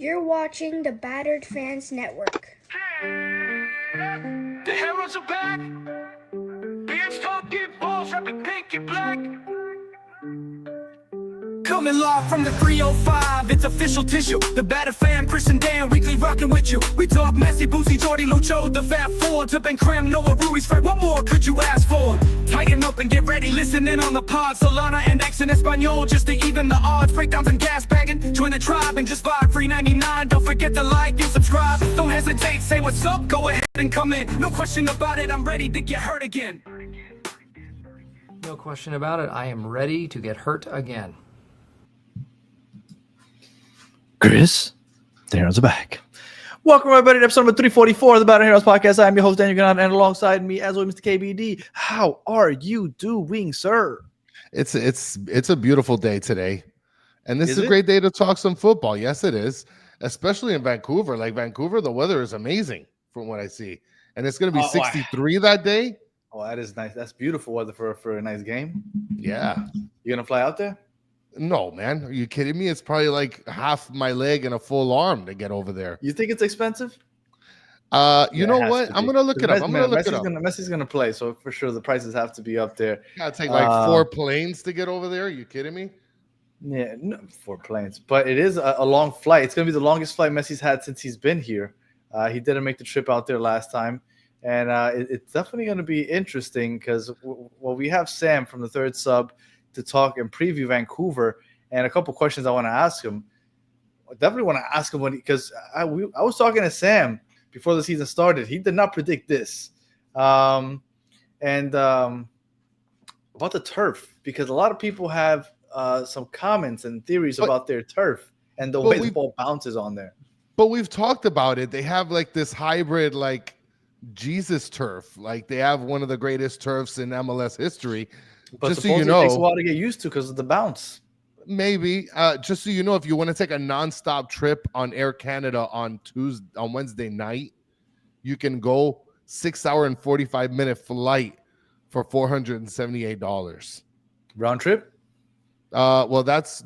You're watching the Battered Fans Network. The heroes are back. Beards talking balls, rapping pink and black. Coming live from the 305, it's official tissue. The Battered Fan, Chris and Dan, weekly rocking with you. We talk Messi, Boosie, Jordy, Lucho, the Fat Four, to Ben Cram, Noah, Ruiz, Fred. What more could you ask for? Tighten up and get ready, listen in on the pod. Solana and X in Espanol, just to even the odds. Breakdowns and gas bagging, join the tribe and just vibe. $3.99, don't forget to like and subscribe. Don't hesitate, say what's up, go ahead and come in. No question about it, I'm ready to get hurt again. No question about it, I am ready to get hurt again. Chris, the Heroes are back. Welcome, everybody, to episode number 344 of the Battle Heroes podcast. I'm your host, Daniel Gannett, and alongside me, as always, Mr. KBD. How are you doing, sir? It's a beautiful day today, and this is a it? great day to talk some football. Yes, it is, especially in Vancouver. Like Vancouver, the weather is amazing from what I see, and it's going to be 63 that day. Oh, that is nice. That's beautiful weather for a nice game. Yeah. You gonna fly out there? No, man. Are you kidding me? It's probably like half my leg and a full arm to get over there. You think it's expensive? You know what? I'm gonna look it up. Messi's gonna play, so for sure the prices have to be up there. Gotta take like 4 planes to get over there. Are you kidding me? Yeah, no, 4 planes, but it is a long flight. It's gonna be the longest flight Messi's had since he's been here. He didn't make the trip out there last time, and it's definitely gonna be interesting because we have Sam from the Third Sub to talk and preview Vancouver, and a couple questions I want to ask him. I definitely want to ask him because I was talking to Sam before the season started. He did not predict this, and about the turf, because a lot of people have some comments and theories about their turf and the way the ball bounces on there. But we've talked about it. They have like this hybrid, like Jesus turf. Like they have one of the greatest turfs in MLS history. But just so you it know, takes a while to get used to because of the bounce. Maybe. Just so you know, if you want to take a nonstop trip on Air Canada on Wednesday night, you can go 6-hour and 45-minute flight for $478 round trip. Well, that's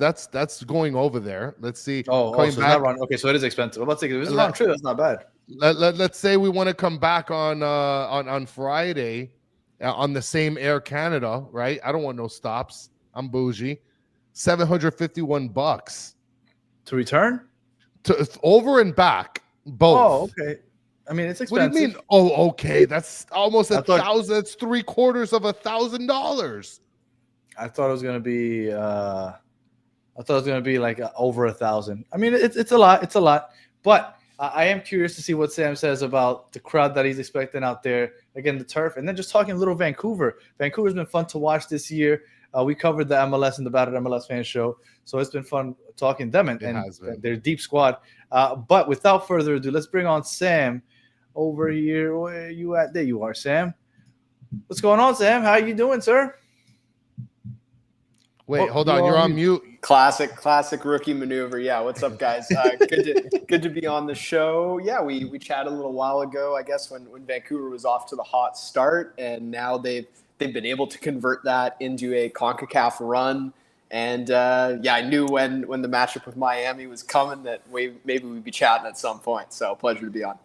going over there. Let's see. So it's not round. Okay, so it is expensive. I'm about to say if it's a round trip, that's not bad. Let's say we want to come back on Friday. On the same Air Canada, right? I don't want no stops. I'm bougie. $751 to return, to over and back, both. Oh, okay. I mean, it's expensive. What do you mean? Oh, okay. That's almost $1,000. That's $750. I thought it was gonna be. Like over $1,000. I mean, it's a lot. It's a lot, but. I am curious to see what Sam says about the crowd that he's expecting out there. Again, the turf. And then just talking a little Vancouver. Vancouver's been fun to watch this year. We covered the MLS and the Battered MLS Fan Show. So it's been fun talking to them and their deep squad. But without further ado, let's bring on Sam over here. Where are you at? There you are, Sam. What's going on, Sam? How are you doing, sir? Wait, hold on. You're on mute. Classic rookie maneuver. Yeah, what's up, guys? Good to be on the show. Yeah, we chatted a little while ago, I guess, when Vancouver was off to the hot start, and now they've been able to convert that into a CONCACAF run. And I knew when the matchup with Miami was coming that maybe we'd be chatting at some point. So pleasure to be on.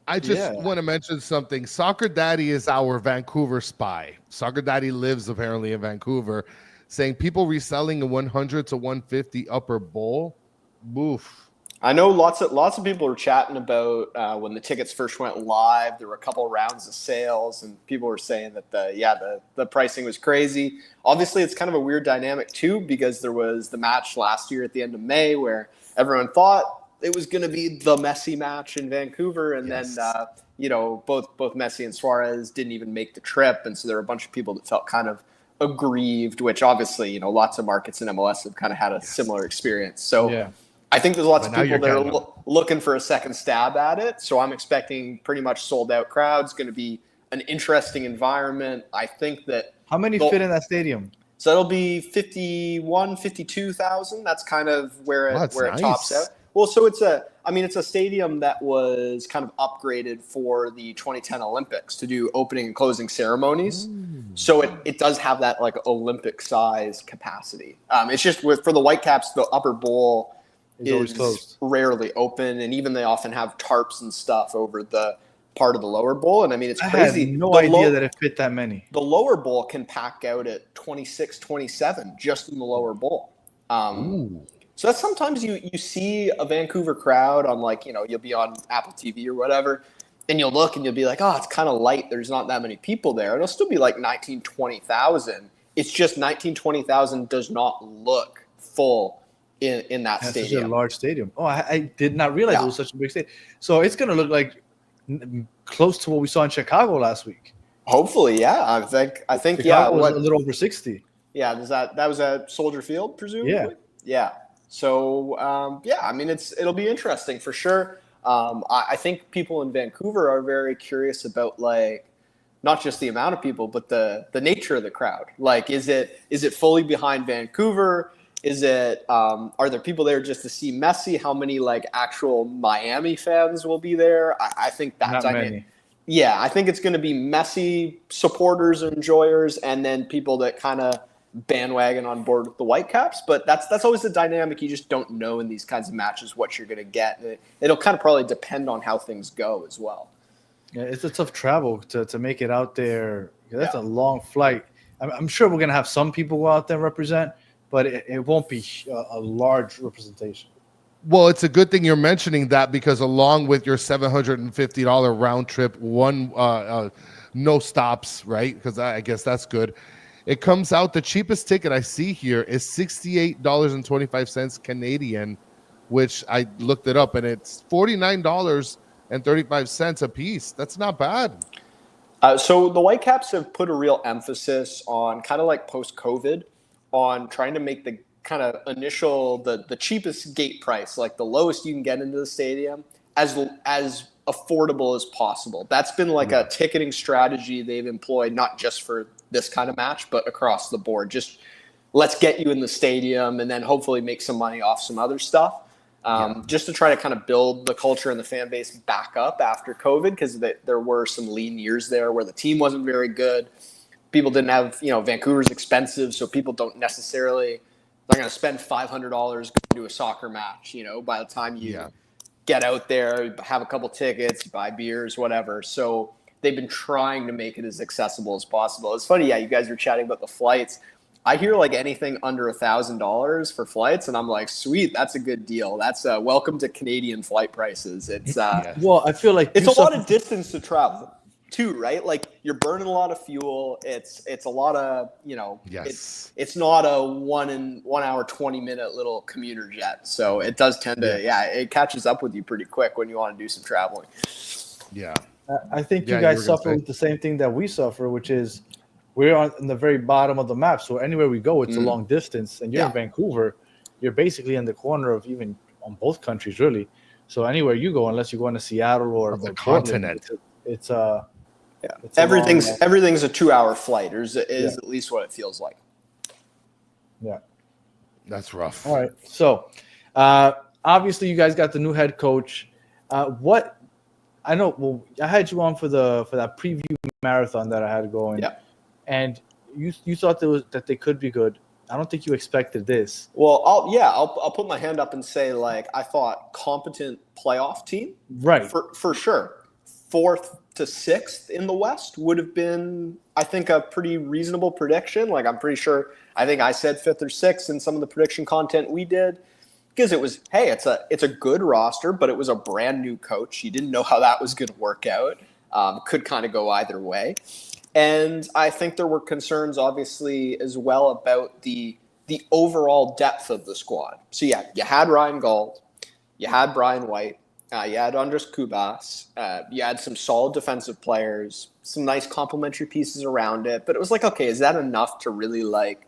I just want to mention something. Soccer Daddy is our Vancouver spy. Soccer Daddy lives apparently in Vancouver. Saying people reselling a 100 to 150 upper bowl. Boof. I know lots of people were chatting about when the tickets first went live. There were a couple of rounds of sales, and people were saying that the pricing was crazy. Obviously, it's kind of a weird dynamic too because there was the match last year at the end of May where everyone thought it was going to be the Messi match in Vancouver, and then both Messi and Suarez didn't even make the trip, and so there were a bunch of people that felt kind of aggrieved, which obviously, lots of markets in MLS have kind of had a similar experience. So I think there's lots of people that are looking for a second stab at it. So I'm expecting pretty much sold out crowds, going to be an interesting environment. I think that. How many fit in that stadium? So it'll be 52,000. That's kind of where it tops out. Well, so it's a stadium that was kind of upgraded for the 2010 Olympics to do opening and closing ceremonies. So it does have that like Olympic size capacity. It's just for the Whitecaps, the upper bowl It's always closed. rarely open, and even they often have tarps and stuff over the part of the lower bowl. And I mean, it's I crazy. had no idea that it fit that many. The lower bowl can pack out at 26, 27 just in the lower bowl. So that's sometimes you see a Vancouver crowd on, like, you know, you'll be on Apple TV or whatever, and you'll look and you'll be like, oh, it's kind of light. There's not that many people there. It'll still be like 19, 20,000. It's just 19, 20,000 does not look full in that That's stadium. such a large stadium. Oh, I did not realize it was such a big stadium. So it's going to look like close to what we saw in Chicago last week. Hopefully, yeah. I think Chicago was a little over 60. Yeah, that was at Soldier Field, presumably? Yeah. So, I mean, it'll be interesting for sure. I think people in Vancouver are very curious about, like, not just the amount of people, but the nature of the crowd. Like, is it fully behind Vancouver? Is it are there people there just to see Messi? How many, like, actual Miami fans will be there? I think that's not many. Yeah, I think it's going to be Messi supporters and enjoyers, and then people that kind of bandwagon on board with the Whitecaps. But that's always the dynamic. You just don't know in these kinds of matches what you're going to get. It'll kind of probably depend on how things go as well. Yeah, it's a tough travel to make it out there. That's a long flight. I'm sure we're going to have some people go out there and represent, but it won't be a large representation. Well, it's a good thing you're mentioning that, because along with your $750 round trip, no stops, right? Because I guess that's good. It comes out, the cheapest ticket I see here is $68.25 Canadian, which I looked it up, and it's $49.35 a piece. That's not bad. So the Whitecaps have put a real emphasis on, kind of like post-COVID, on trying to make the kind of initial, the cheapest gate price, like the lowest you can get into the stadium, as affordable as possible. That's been like a ticketing strategy they've employed, not just for this kind of match, but across the board. Just let's get you in the stadium and then hopefully make some money off some other stuff. Just to try to kind of build the culture and the fan base back up after COVID, because there were some lean years there where the team wasn't very good. People didn't have, Vancouver's expensive, so people don't necessarily, they're going to spend $500 going to a soccer match, by the time you get out there, have a couple tickets, buy beers, whatever. So they've been trying to make it as accessible as possible. It's funny, you guys were chatting about the flights. I hear like anything under $1,000 for flights, and I'm like, sweet, that's a good deal. That's welcome to Canadian flight prices. It's well, I feel like it's a lot of distance to travel too, right? Like you're burning a lot of fuel. It's a lot of it's not a 1 hour 20-minute little commuter jet. So it does tend to it catches up with you pretty quick when you want to do some traveling. Yeah, I think you guys suffer with the same thing that we suffer, which is we're on the very bottom of the map. So anywhere we go, it's a long distance. And you're in Vancouver, you're basically in the corner of even on both countries, really. So anywhere you go, unless you're going to Seattle or the Portland, continent, it's everything's a 2-hour flight, or is at least what it feels like. Yeah, that's rough. All right. So obviously you guys got the new head coach. What I know, well, I had you on for that preview marathon that I had going. Yeah. And you thought that they could be good. I don't think you expected this. Well, I'll put my hand up and say, like, I thought competent playoff team, right? For sure. 4th to 6th in the West would have been, I think, a pretty reasonable prediction. Like, I'm pretty sure. I think I said 5th or 6th in some of the prediction content we did, because it was, hey, it's a good roster, but it was a brand new coach. You didn't know how that was going to work out. Could kind of go either way. And I think there were concerns, obviously, as well about the overall depth of the squad. So, you had Ryan Gauld, you had Brian White, you had Andres Cubas, you had some solid defensive players, some nice complementary pieces around it. But it was like, okay, is that enough to really, like,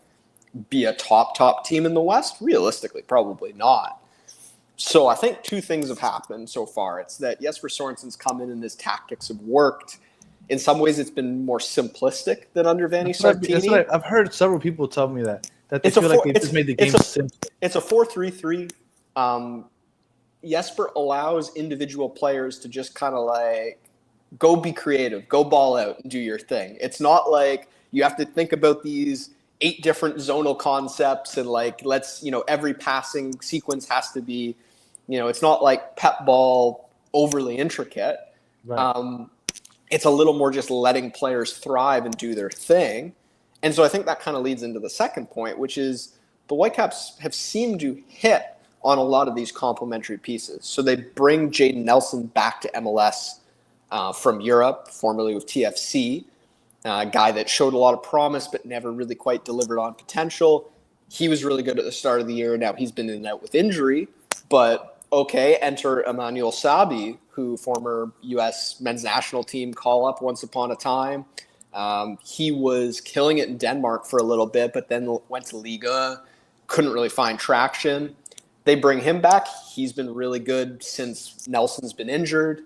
be a top team in the West? Realistically, probably not. So I think 2 things have happened so far. It's that Jesper Sorensen's come in and his tactics have worked. In some ways, it's been more simplistic than under Vanni Sartini. I've heard several people tell me that they feel like they just made the game simple. It's a 4-3-3. Jesper allows individual players to just kind of like go be creative, go ball out and do your thing. It's not like you have to think about these 8 different zonal concepts, and like, let's, every passing sequence has to be, it's not like pep ball overly intricate. Right. It's a little more just letting players thrive and do their thing. And so I think that kind of leads into the second point, which is the Whitecaps have seemed to hit on a lot of these complementary pieces. So they bring Jaden Nelson back to MLS from Europe, formerly with TFC, a guy that showed a lot of promise but never really quite delivered on potential. He was really good at the start of the year. Now he's been in and out with injury. But, okay, enter Emmanuel Sabi, who former U.S. men's national team call-up once upon a time. He was killing it in Denmark for a little bit, but then went to Liga, couldn't really find traction. They bring him back. He's been really good since Nelson's been injured.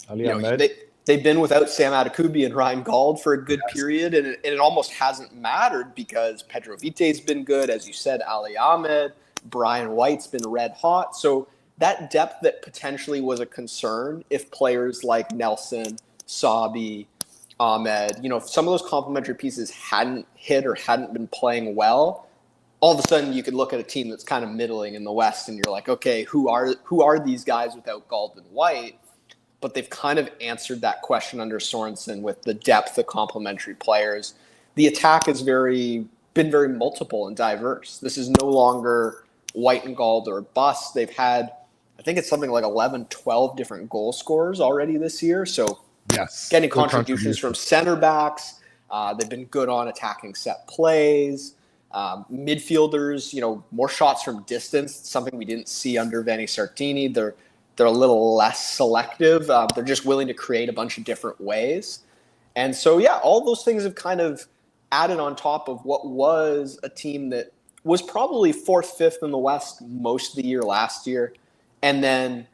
They've been without Sam Adekubi and Ryan Gauld for a good period, and it almost hasn't mattered because Pedro Vite's been good. As you said, Ali Ahmed, Brian White's been red hot. So that depth that potentially was a concern if players like Nelson, Sabi, Ahmed, if some of those complementary pieces hadn't hit or hadn't been playing well, all of a sudden you could look at a team that's kind of middling in the West and you're like, okay, who are these guys without Gauld and White? But they've kind of answered that question under Sorensen with the depth of complementary players. The attack has been very multiple and diverse. This is no longer White and Gauld or bust. They've had, I think it's something like 11, 12 different goal scorers already this year. So yes, getting contributions from center backs. They've been good on attacking set plays. Midfielders, more shots from distance, something we didn't see under Vanni Sartini. They're a little less selective. They're just willing to create a bunch of different ways. And so, yeah, all those things have kind of added on top of what was a team that was probably 4th, 5th in the West most of the year last year. And then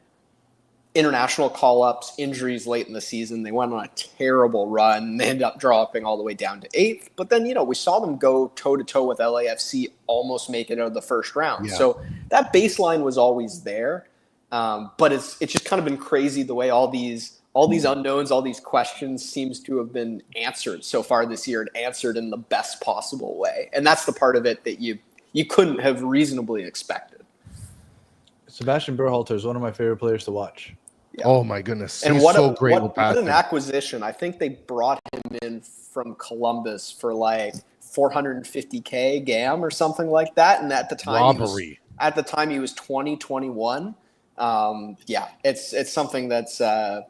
international call-ups, injuries late in the season. They went on a terrible run. They ended up dropping all the way down to 8th. But then, we saw them go toe-to-toe with LAFC, almost make it out of the first round. Yeah. So that baseline was always there. But it's just kind of been crazy the way all these unknowns, all these questions seems to have been answered so far this year and answered in the best possible way. And that's the part of it that you couldn't have reasonably expected. Sebastian Berhalter is one of my favorite players to watch. Yeah. Oh my goodness. And what an acquisition. I think they brought him in from Columbus for like $450K GAM or something like that. And at the time, he was 20, 21. It's something that's, And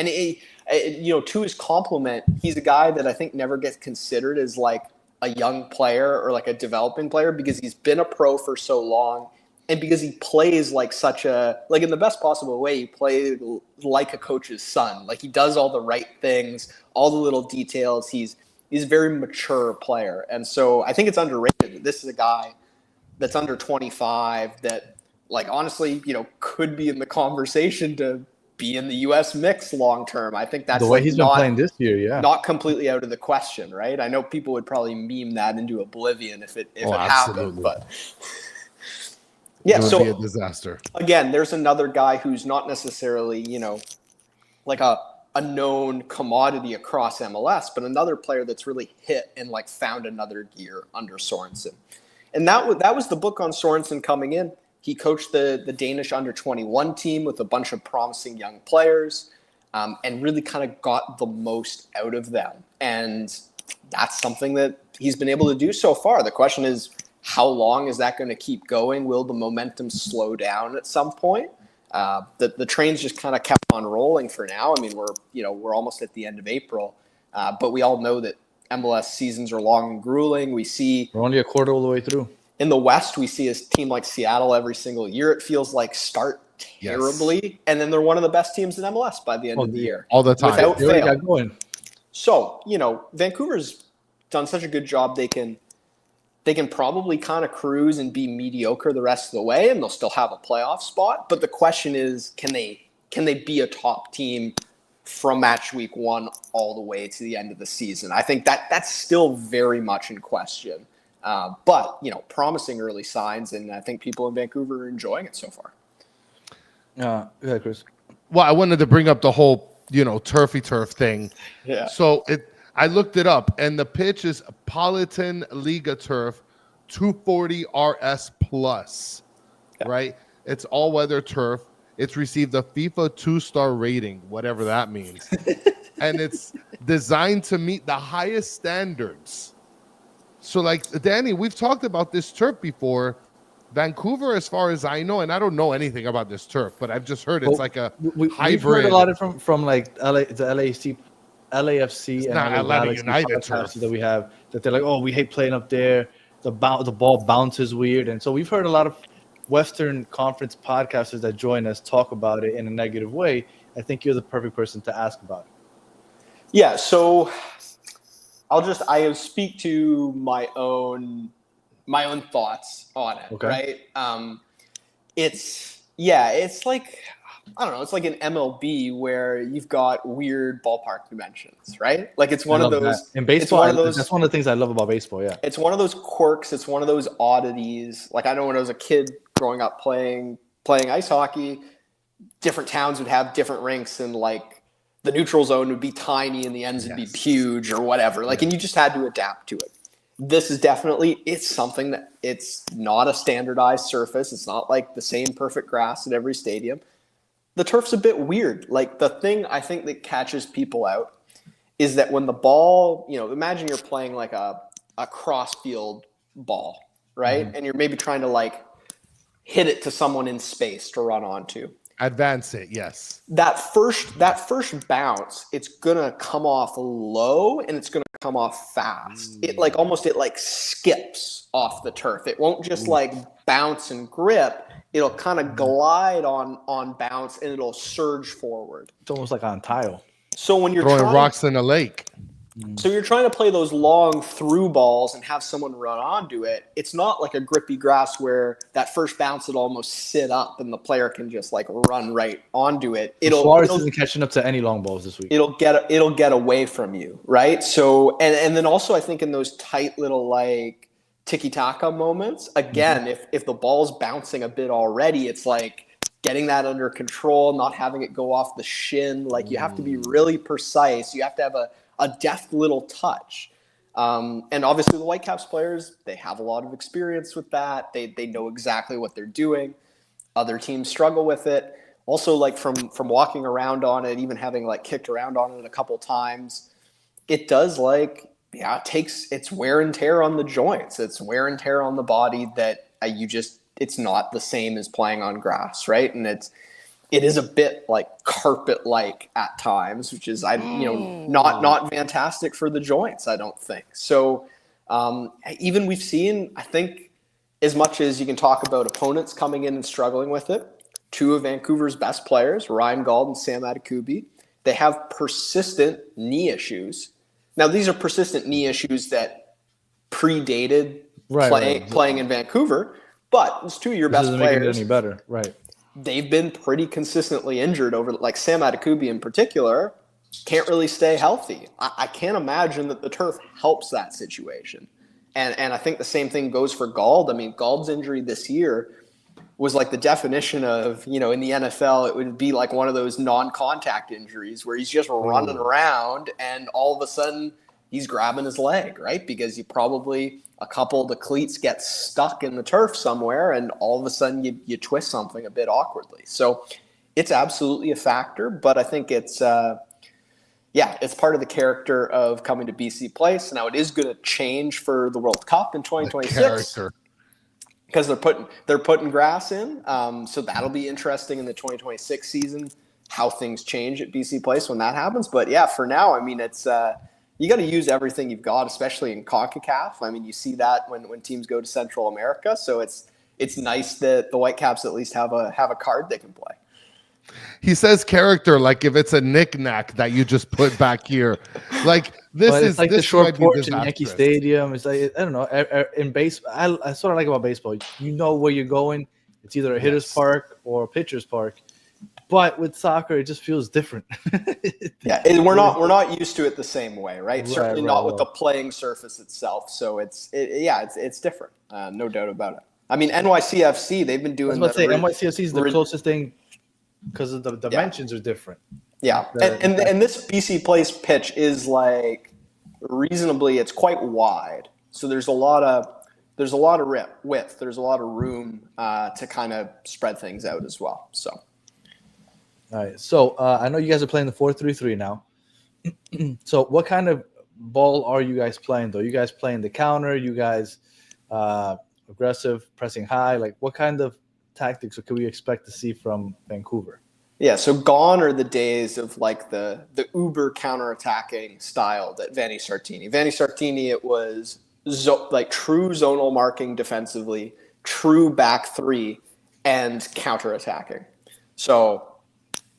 to his compliment, he's a guy that I think never gets considered as like a young player or like a developing player because he's been a pro for so long. And because he plays like in the best possible way, he plays like a coach's son. Like he does all the right things, all the little details. He's a very mature player. And so I think it's underrated. This is a guy that's under 25 that, like, honestly, could be in the conversation to be in the U.S. mix long term. I think that's the way he's been playing this year, yeah. Not completely out of the question, right? I know people would probably meme that into oblivion if it happened, but yeah, it would be a disaster. Again, there's another guy who's not necessarily, like a known commodity across MLS, but another player that's really hit and like found another gear under Sorensen. And that was the book on Sorensen coming in. He coached the Danish under-21 team with a bunch of promising young players and really kind of got the most out of them. And that's something that he's been able to do so far. The question is, how long is that going to keep going? Will the momentum slow down at some point? The train's just kind of kept on rolling for now. I mean, we're almost at the end of April, but we all know that MLS seasons are long and grueling. We're only a quarter of the way through. In the West, we see a team like Seattle every single year. It feels like start terribly, and then they're one of the best teams in MLS by the end of the year. All the time. Without fail. So, Vancouver's done such a good job. They can probably kind of cruise and be mediocre the rest of the way, and they'll still have a playoff spot. But the question is, can they be a top team from match week 1 all the way to the end of the season? I think that's still very much in question. But, promising early signs, and I think people in Vancouver are enjoying it so far. Yeah, Chris. Well, I wanted to bring up the whole, turfy turf thing. Yeah. So I looked it up, and the pitch is Politan Liga Turf 240 RS Plus, right? It's all-weather turf. It's received a FIFA 2-star rating, whatever that means. And it's designed to meet the highest standards. So, like, Danny, we've talked about this turf before. Vancouver, as far as I know, and I don't know anything about this turf, but I've just heard it's like a we've hybrid. heard a lot from like LAFC, It's and not other Atlanta Galaxy United podcasts turf. that we have, that they're like, oh, we hate playing up there. The ball bounces weird, and so we've heard a lot of Western Conference podcasters that join us talk about it in a negative way. I think you're the perfect person to ask about it. Yeah, so I'll speak to my own thoughts on it, Okay. right? It's like, I don't know, it's like an MLB where you've got weird ballpark dimensions, right? Like it's one of those in baseball. That's one of the things I love about baseball. Yeah, it's one of those quirks. It's one of those oddities. Like I know when I was a kid growing up playing ice hockey, different towns would have different rinks, and like the neutral zone would be tiny and the ends would be huge or whatever. Like, and you just had to adapt to it. This is definitely, it's something that it's not a standardized surface. It's not like the same perfect grass at every stadium. The turf's a bit weird. Like the thing I think that catches people out is that when the ball, imagine you're playing like a cross field ball, right? Mm-hmm. And you're maybe trying to like hit it to someone in space to run onto. Advance it, yes. That first bounce, it's gonna come off low and it's gonna come off fast. It like skips off the turf. It won't just like bounce and grip. It'll kind of glide on bounce and it'll surge forward. It's almost like on tile. So when you're throwing rocks in a lake. So you're trying to play those long through balls and have someone run onto it. It's not like a grippy grass where that first bounce will almost sit up and the player can just like run right onto it. Suarez isn't catching up to any long balls this week. It'll get away from you, right? So and then also I think in those tight little like tiki-taka moments, again, if the ball's bouncing a bit already, it's like getting that under control, not having it go off the shin. Like you have to be really precise. You have to have a deft little touch. And obviously the Whitecaps players, they have a lot of experience with that. They know exactly what they're doing. Other teams struggle with it. Also, like from walking around on it, even having like kicked around on it a couple times, it does it's wear and tear on the joints. It's wear and tear on the body that it's not the same as playing on grass, right? And it is a bit like carpet-like at times, which is not fantastic for the joints, I don't think. So even we've seen, I think, as much as you can talk about opponents coming in and struggling with it, two of Vancouver's best players, Ryan Gauld and Sam Adekubi, they have persistent knee issues. Now, these are persistent knee issues that predated playing in Vancouver, but it's two of your best players. Make it any better, right? They've been pretty consistently injured over, like Sam Adekubi in particular, can't really stay healthy. I can't imagine that the turf helps that situation. And I think the same thing goes for Gauld. I mean, Gauld's injury this year was like the definition of, in the NFL, it would be like one of those non-contact injuries where he's just running around and all of a sudden he's grabbing his leg, right? Because a couple of the cleats get stuck in the turf somewhere and all of a sudden you twist something a bit awkwardly. So it's absolutely a factor, but I think it's part of the character of coming to BC Place. Now it is going to change for the World Cup in 2026 because they're putting grass in. So that'll be interesting in the 2026 season, how things change at BC Place when that happens. But yeah, for now, I mean, it's, you got to use everything you've got, especially in CONCACAF. I mean, you see that when teams go to Central America. So it's nice that the Whitecaps at least have a card they can play. He says character like if it's a knick-knack that you just put back here. Like it's like the short porch in Yankee Stadium. It's like, I don't know. In baseball, I sort of like about baseball. You know where you're going. It's either a hitter's park or a pitcher's park. But with soccer, it just feels different. And we're not used to it the same way, right? Certainly not with the playing surface itself. So it's different, no doubt about it. I mean, NYCFC, they've been doing. NYCFC is the closest thing because the dimensions are different. Yeah, and this BC Place pitch is like reasonably, it's quite wide. So there's a lot of width. There's a lot of room to kind of spread things out as well. So. All right. So I know you guys are playing the 4-3-3 now. So what kind of ball are you guys playing, though? You guys playing the counter? You guys aggressive, pressing high? Like, what kind of tactics can we expect to see from Vancouver? Yeah, so gone are the days of like the uber counterattacking style that Vanni Sartini. Vanni Sartini, it was like true zonal marking defensively, true back three, and counterattacking. So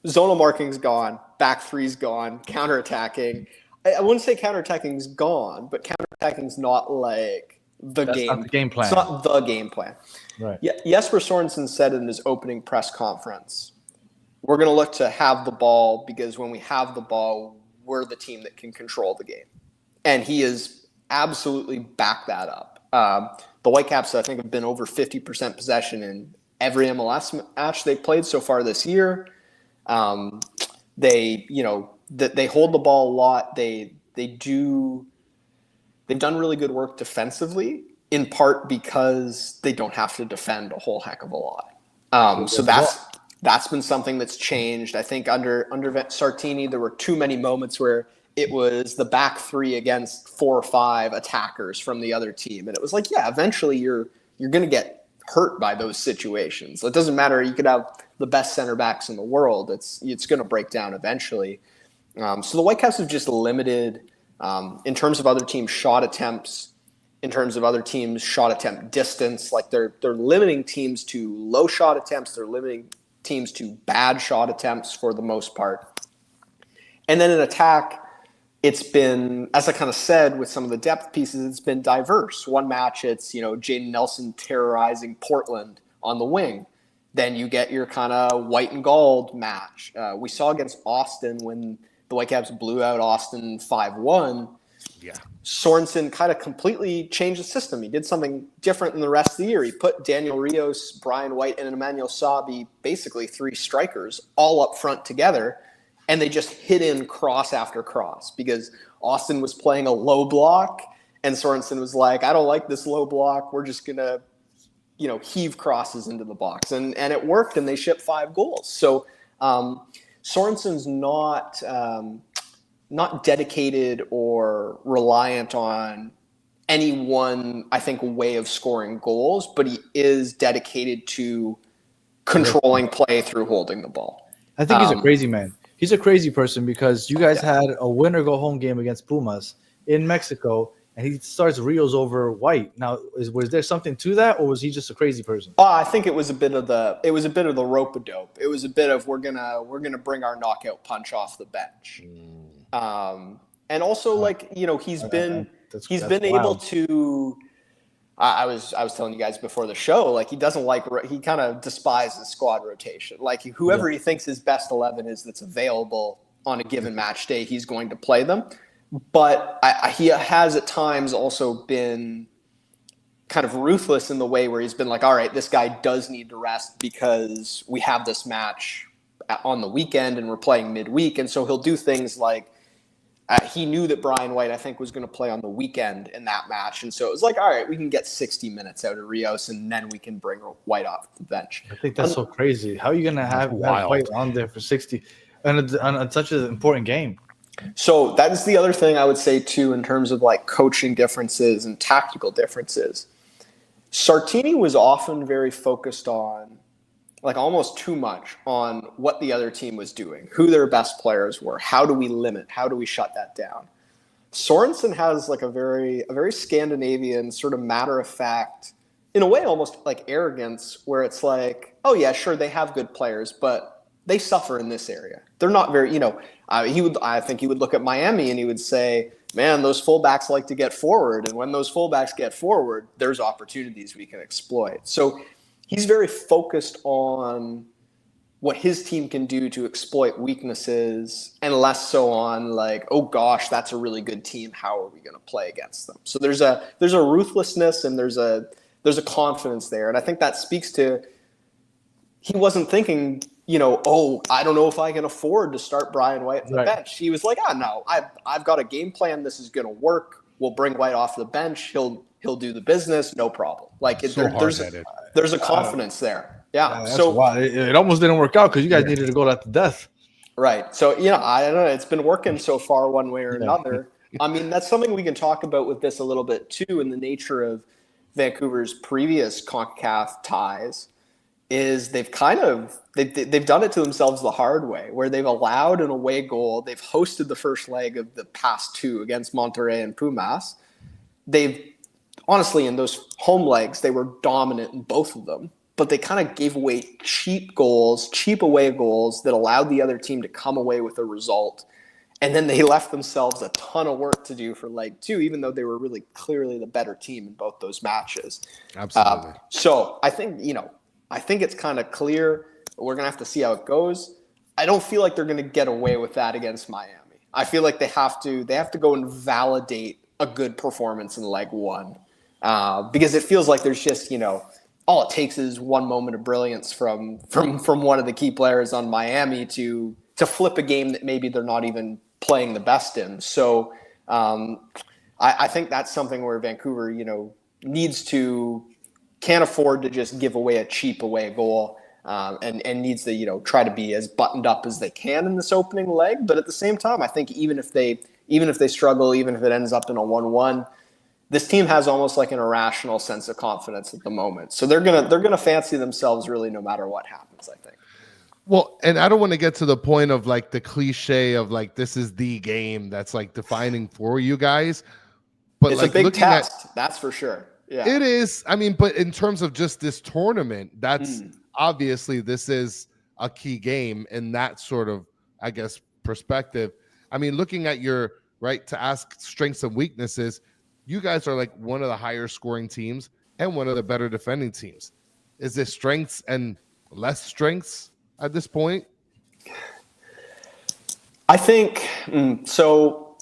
zonal marking's gone, back three's gone, counterattacking. I wouldn't say counterattacking's gone, but counterattacking's not like the That's game. not the game plan. It's not the game plan. Right. Yeah, Jesper Sorensen said in his opening press conference, we're going to look to have the ball because when we have the ball, we're the team that can control the game. And he has absolutely backed that up. The Whitecaps, I think, have been over 50% possession in every MLS match they've played so far this year. They hold the ball a lot. They've done really good work defensively, in part because they don't have to defend a whole heck of a lot. So that's been something that's changed. I think under Sartini, there were too many moments where it was the back three against 4 or 5 attackers from the other team. And it was like, yeah, eventually you're going to get hurt by those situations. It doesn't matter. You could have the best center backs in the world. It's going to break down eventually. So the Whitecaps have just limited in terms of other teams' shot attempts, in terms of other teams' shot attempt distance. Like they're limiting teams to low shot attempts. They're limiting teams to bad shot attempts for the most part. And then in attack, it's been, as I kind of said, with some of the depth pieces, it's been diverse. One match, it's, Jaden Nelson terrorizing Portland on the wing. Then you get your kind of white and gold match. We saw against Austin when the Whitecaps blew out Austin 5-1. Yeah. Sorensen kind of completely changed the system. He did something different than the rest of the year. He put Daniel Rios, Brian White, and Emmanuel Sabi, basically 3 strikers, all up front together. And they just hit in cross after cross because Austin was playing a low block and Sorensen was like, I don't like this low block. We're just going to, heave crosses into the box. And it worked, and they shipped 5 goals. So Sorensen's not dedicated or reliant on any one, I think, way of scoring goals, but he is dedicated to controlling play through holding the ball. I think he's a crazy man. He's a crazy person because you guys had a win-or-go-home game against Pumas in Mexico, and he starts Rios over White. Now, was there something to that, or was he just a crazy person? I think it was a bit of the rope-a-dope. It was a bit of we're gonna bring our knockout punch off the bench. And also, he's been able to. I was telling you guys before the show, like he kind of despises squad rotation. Like whoever he thinks his best 11 is that's available on a given match day, he's going to play them. But he has at times also been kind of ruthless in the way where he's been like, all right, this guy does need to rest because we have this match on the weekend and we're playing midweek. And so he'll do things like, he knew that Brian White, I think, was going to play on the weekend in that match. And so it was like, all right, we can get 60 minutes out of Rios and then we can bring White off the bench. I think that's so crazy. How are you going to have White on there for 60 on such an important game? So that is the other thing I would say, too, in terms of like coaching differences and tactical differences. Sartini was often very focused on, like almost too much on what the other team was doing, who their best players were, how do we limit, how do we shut that down. Sorensen has like a very Scandinavian sort of matter of fact, in a way almost like arrogance, where it's like, oh yeah, sure, they have good players, but they suffer in this area. They're not very, I think he would look at Miami and he would say, man, those fullbacks like to get forward. And when those fullbacks get forward, there's opportunities we can exploit. So he's very focused on what his team can do to exploit weaknesses and less so on like, oh gosh, that's a really good team. How are we going to play against them? So there's a ruthlessness and there's a confidence there. And I think that speaks to, he wasn't thinking oh, I don't know if I can afford to start Brian White on the Right. bench. He was like, no, I've got a game plan. This is going to work. We'll bring White off the bench. He'll do the business, no problem. Like there's a confidence there. Yeah. That's So why it almost didn't work out because you guys needed to go to death. right. So I don't know. It's been working so far one way or another. I mean, that's something we can talk about with this a little bit too, in the nature of Vancouver's previous CONCACAF ties. Is they've done it to themselves the hard way, where they've allowed an away goal. They've hosted the first leg of the past two against Monterrey and Pumas. They've honestly, in those home legs, they were dominant in both of them, but they kind of gave away cheap away goals that allowed the other team to come away with a result. And then they left themselves a ton of work to do for leg two, even though they were really clearly the better team in both those matches. Absolutely. So I think, I think it's kind of clear. We're going to have to see how it goes. I don't feel like they're going to get away with that against Miami. I feel like they have to go and validate a good performance in leg one, because it feels like there's just, all it takes is one moment of brilliance from one of the key players on Miami to flip a game that maybe they're not even playing the best in. So I think that's something where Vancouver, can't afford to just give away a cheap away goal, and needs to, try to be as buttoned up as they can in this opening leg. But at the same time, I think even if they struggle, even if it ends up in a 1-1, this team has almost like an irrational sense of confidence at the moment. So they're gonna fancy themselves really no matter what happens, I think. Well, and I don't want to get to the point of like the cliche of like this is the game that's like defining for you guys. But it's like a big test, that's for sure. Yeah. It is. I mean, but in terms of just this tournament, that's obviously this is a key game in that sort of, I guess, perspective. I mean, looking at your right to ask strengths and weaknesses, you guys are like one of the higher scoring teams and one of the better defending teams. Is this strengths and less strengths at this point? I think so.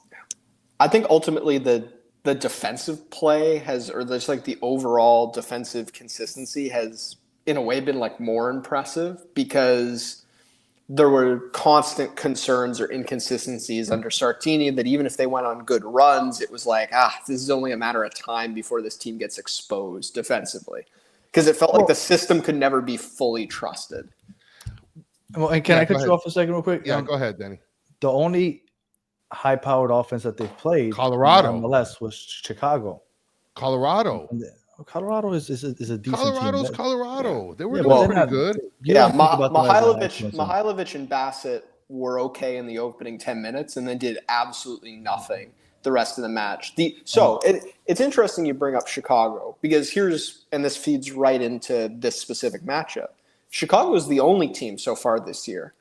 I think ultimately the defensive play or just like the overall defensive consistency has in a way been like more impressive, because there were constant concerns or inconsistencies under Sartini that even if they went on good runs, it was like, this is only a matter of time before this team gets exposed defensively, because it felt like the system could never be fully trusted. Well, and can I cut you off a second real quick? Yeah, go ahead, Danny. The only high-powered offense that they've played, Colorado, nonetheless, was Chicago. Colorado is a decent Colorado's team. Colorado. They were doing pretty good. Mihailovic and Bassett were okay in the opening 10 minutes and then did absolutely nothing the rest of the match. It's interesting you bring up Chicago, because this feeds right into this specific matchup. Chicago is the only team so far this year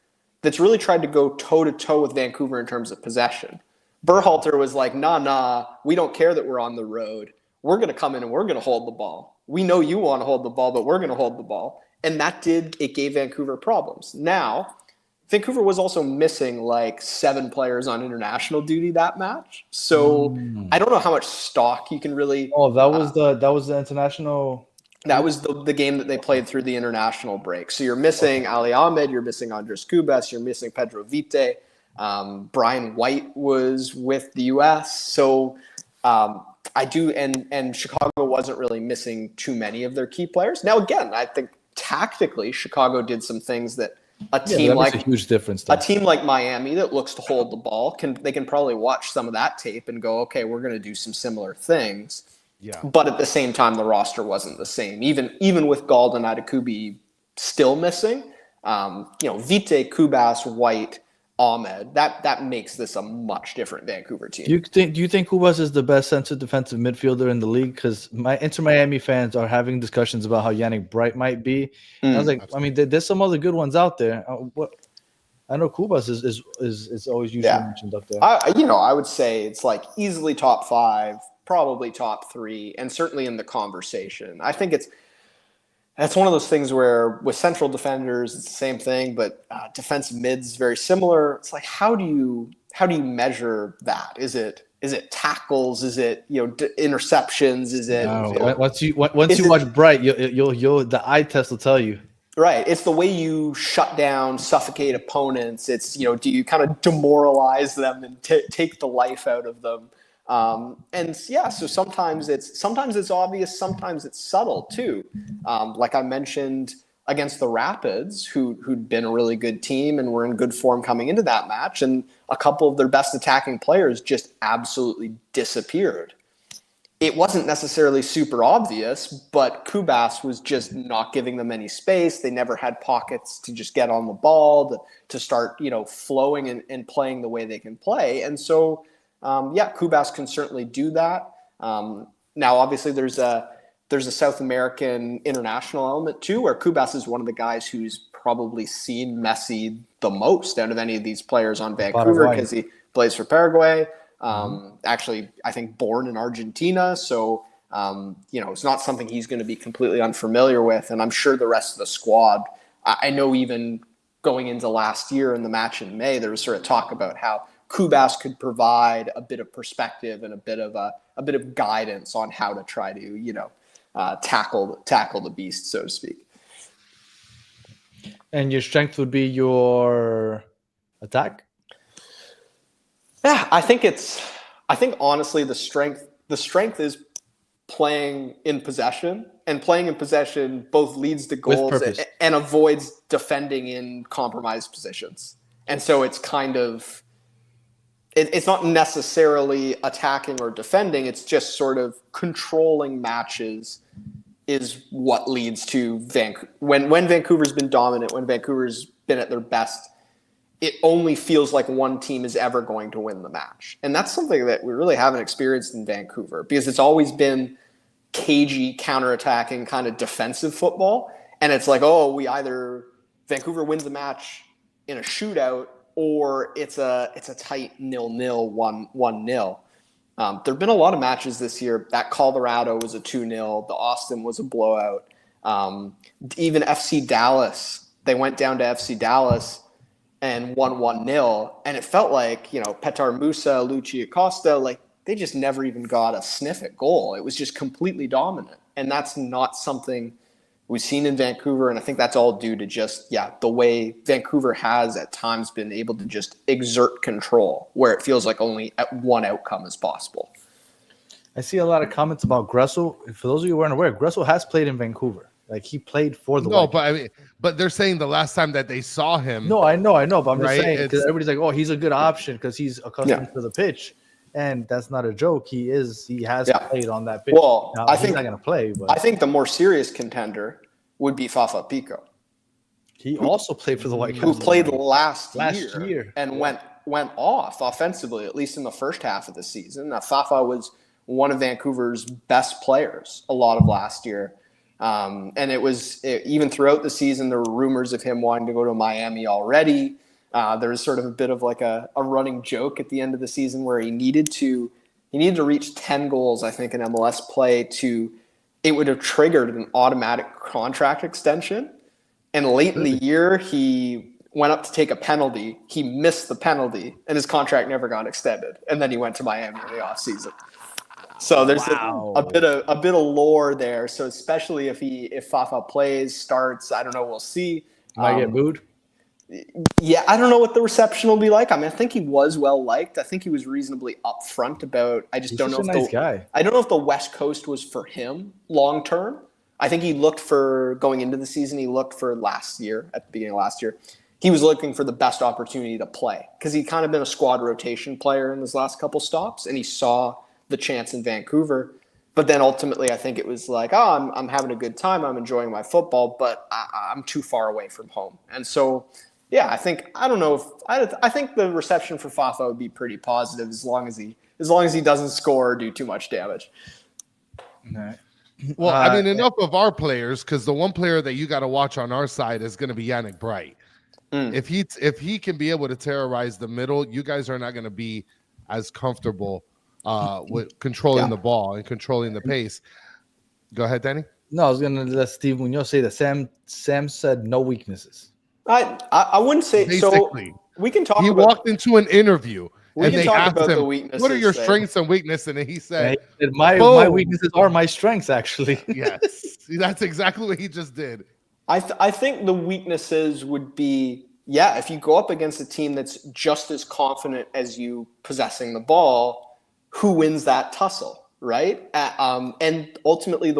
that's really tried to go toe-to-toe with Vancouver in terms of possession. Berhalter was like, nah, we don't care that we're on the road. We're going to come in and we're going to hold the ball. We know you want to hold the ball, but we're going to hold the ball. And it gave Vancouver problems. Now, Vancouver was also missing like 7 players on international duty that match. So I don't know how much stock you can really. Oh, that was the international. That was the game that they played through the international break. So you're missing Ali Ahmed, you're missing Andres Cubas, you're missing Pedro Vite. Brian White was with the U.S. So and Chicago wasn't really missing too many of their key players. Now, again, I think tactically Chicago did some things that a team a huge difference. A team like Miami that looks to hold the ball can probably watch some of that tape and go, okay, we're going to do some similar things. Yeah. But at the same time, the roster wasn't the same. Even with Gald and Adekubi still missing, Vite, Kubas, White, Ahmed, that makes this a much different Vancouver team. Do you think Kubas is the best central defensive midfielder in the league? Because my Inter Miami fans are having discussions about how Yannick Bright might be. I was like, I mean, there's some other good ones out there. I know Kubas is always usually mentioned up there. I would say it's like easily top 5, probably top 3, and certainly in the conversation. I think that's one of those things where with central defenders, it's the same thing, but defensive mids very similar. It's like, how do you measure that? Is it tackles? Is it interceptions? Is it once you watch Bright, you'll the eye test will tell you. Right. It's the way you shut down, suffocate opponents. It's, do you kind of demoralize them and take the life out of them? So sometimes it's obvious, sometimes it's subtle too. Like I mentioned against the Rapids, who'd been a really good team and were in good form coming into that match, and a couple of their best attacking players just absolutely disappeared. It wasn't necessarily super obvious, but Kubas was just not giving them any space. They never had pockets to just get on the ball, to start, flowing and playing the way they can play. And so, Kubas can certainly do that. Now, obviously, there's a South American international element too, where Kubas is one of the guys who's probably seen Messi the most out of any of these players on Vancouver, because he plays for Paraguay. Actually, I think born in Argentina. So, it's not something he's going to be completely unfamiliar with. And I'm sure the rest of the squad, I know even going into last year in the match in May, there was sort of talk about how Kubas could provide a bit of perspective and a bit of guidance on how to try to, tackle the beast, so to speak. And your strength would be your attack? Yeah, I think honestly the strength is playing in possession, and playing in possession both leads to goals and avoids defending in compromised positions. And so it's kind of, it's not necessarily attacking or defending. It's just sort of controlling matches is what leads to when Vancouver's been dominant, when Vancouver's been at their best, it only feels like one team is ever going to win the match. And that's something that we really haven't experienced in Vancouver, because it's always been cagey, counterattacking, kind of defensive football. And it's like, either Vancouver wins the match in a shootout, or it's a tight 0-0, 1-0. There've been a lot of matches this year. That Colorado was a 2-0. The Austin was a blowout. Even FC Dallas, they went down to FC Dallas and won 1-0. And it felt like, Petar Musa, Lucia Costa, they just never even got a sniff at goal. It was just completely dominant. And that's not something we've seen in Vancouver. And I think that's all due to just, the way Vancouver has at times been able to just exert control, where it feels like only one outcome is possible. I see a lot of comments about Gressel. For those of you who aren't aware, Gressel has played in Vancouver. He played for the Whitecaps. But they're saying the last time that they saw him. No, I know, but I'm just saying, because everybody's like, he's a good option because he's accustomed to the pitch, and that's not a joke. He has played on that pitch. Well, now, I think he's not going to play. But I think the more serious contender would be Fafa Pico. He also played for the Whitecaps. Who played last year and went off offensively, at least in the first half of the season. Now, Fafa was one of Vancouver's best players a lot of last year. And even throughout the season, there were rumors of him wanting to go to Miami already. There was sort of a bit of a running joke at the end of the season where he needed to reach 10 goals, I think, in MLS play it would have triggered an automatic contract extension. And late in the year, he went up to take a penalty. He missed the penalty, and his contract never got extended. And then he went to Miami in the offseason. So there's a bit of lore there. So especially if Fafa plays, starts, I don't know, we'll see. Might get booed. Yeah, I don't know what the reception will be like. I mean, I think he was well liked. I think he was reasonably upfront about. I just don't know. I don't know if the West Coast was for him long term. I think he looked for going into the season. He looked for last year, at the beginning of last year. He was looking for the best opportunity to play, because he'd kind of been a squad rotation player in his last couple stops, and he saw the chance in Vancouver. But then ultimately, I think it was like, I'm having a good time. I'm enjoying my football, but I'm too far away from home. And so, yeah, I think the reception for Fafa would be pretty positive as long as he doesn't score or do too much damage. Right. Well, enough of our players, because the one player that you got to watch on our side is going to be Yannick Bright. If he can be able to terrorize the middle, you guys are not going to be as comfortable with controlling the ball and controlling the pace. Go ahead, Danny. No, I was going to let Steve Munoz say that Sam said no weaknesses. I wouldn't say basically. So we can talk. He walked into an interview and they asked him, "What are your strengths and weaknesses?" And he said, "My weaknesses are my strengths." Actually, yes, that's exactly what he just did. I think the weaknesses would be, yeah, if you go up against a team that's just as confident as you possessing the ball, who wins that tussle, right? And ultimately,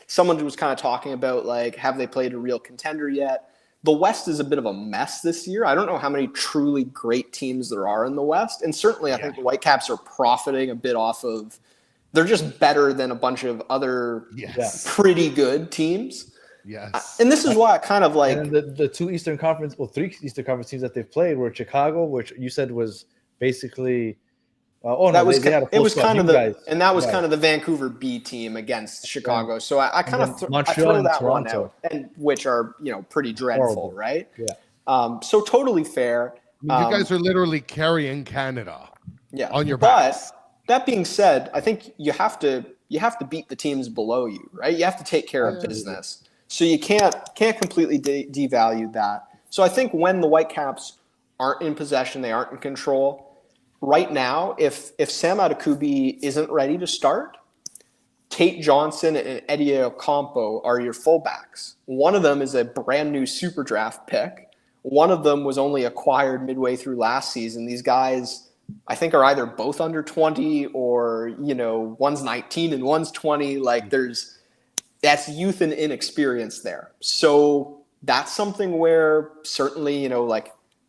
someone was kind of talking about, like, have they played a real contender yet? The West is a bit of a mess this year. I don't know how many truly great teams there are in the West. And certainly I think the Whitecaps are profiting a bit off of, they're just better than a bunch of other pretty good teams. Yes. And this is why I kind of like... And the two Eastern Conference, well, three Eastern Conference teams that they've played were Chicago, which you said was basically... that was kind of the Vancouver B team against Chicago. So I kind of throw that one out, and which are pretty dreadful, right? Yeah. So totally fair. You guys are literally carrying Canada. On your backs. But that being said, I think you have to beat the teams below you, right? You have to take care of business. So you can't completely devalue that. So I think when the Whitecaps aren't in possession, they aren't in control. Right now, if Sam Adekubi isn't ready to start, Tate Johnson and Eddie Ocampo are your fullbacks. One of them is a brand new super draft pick. One of them was only acquired midway through last season. These guys, I think, are either both under 20 or, one's 19 and one's 20. Like, that's youth and inexperience there. So that's something where certainly,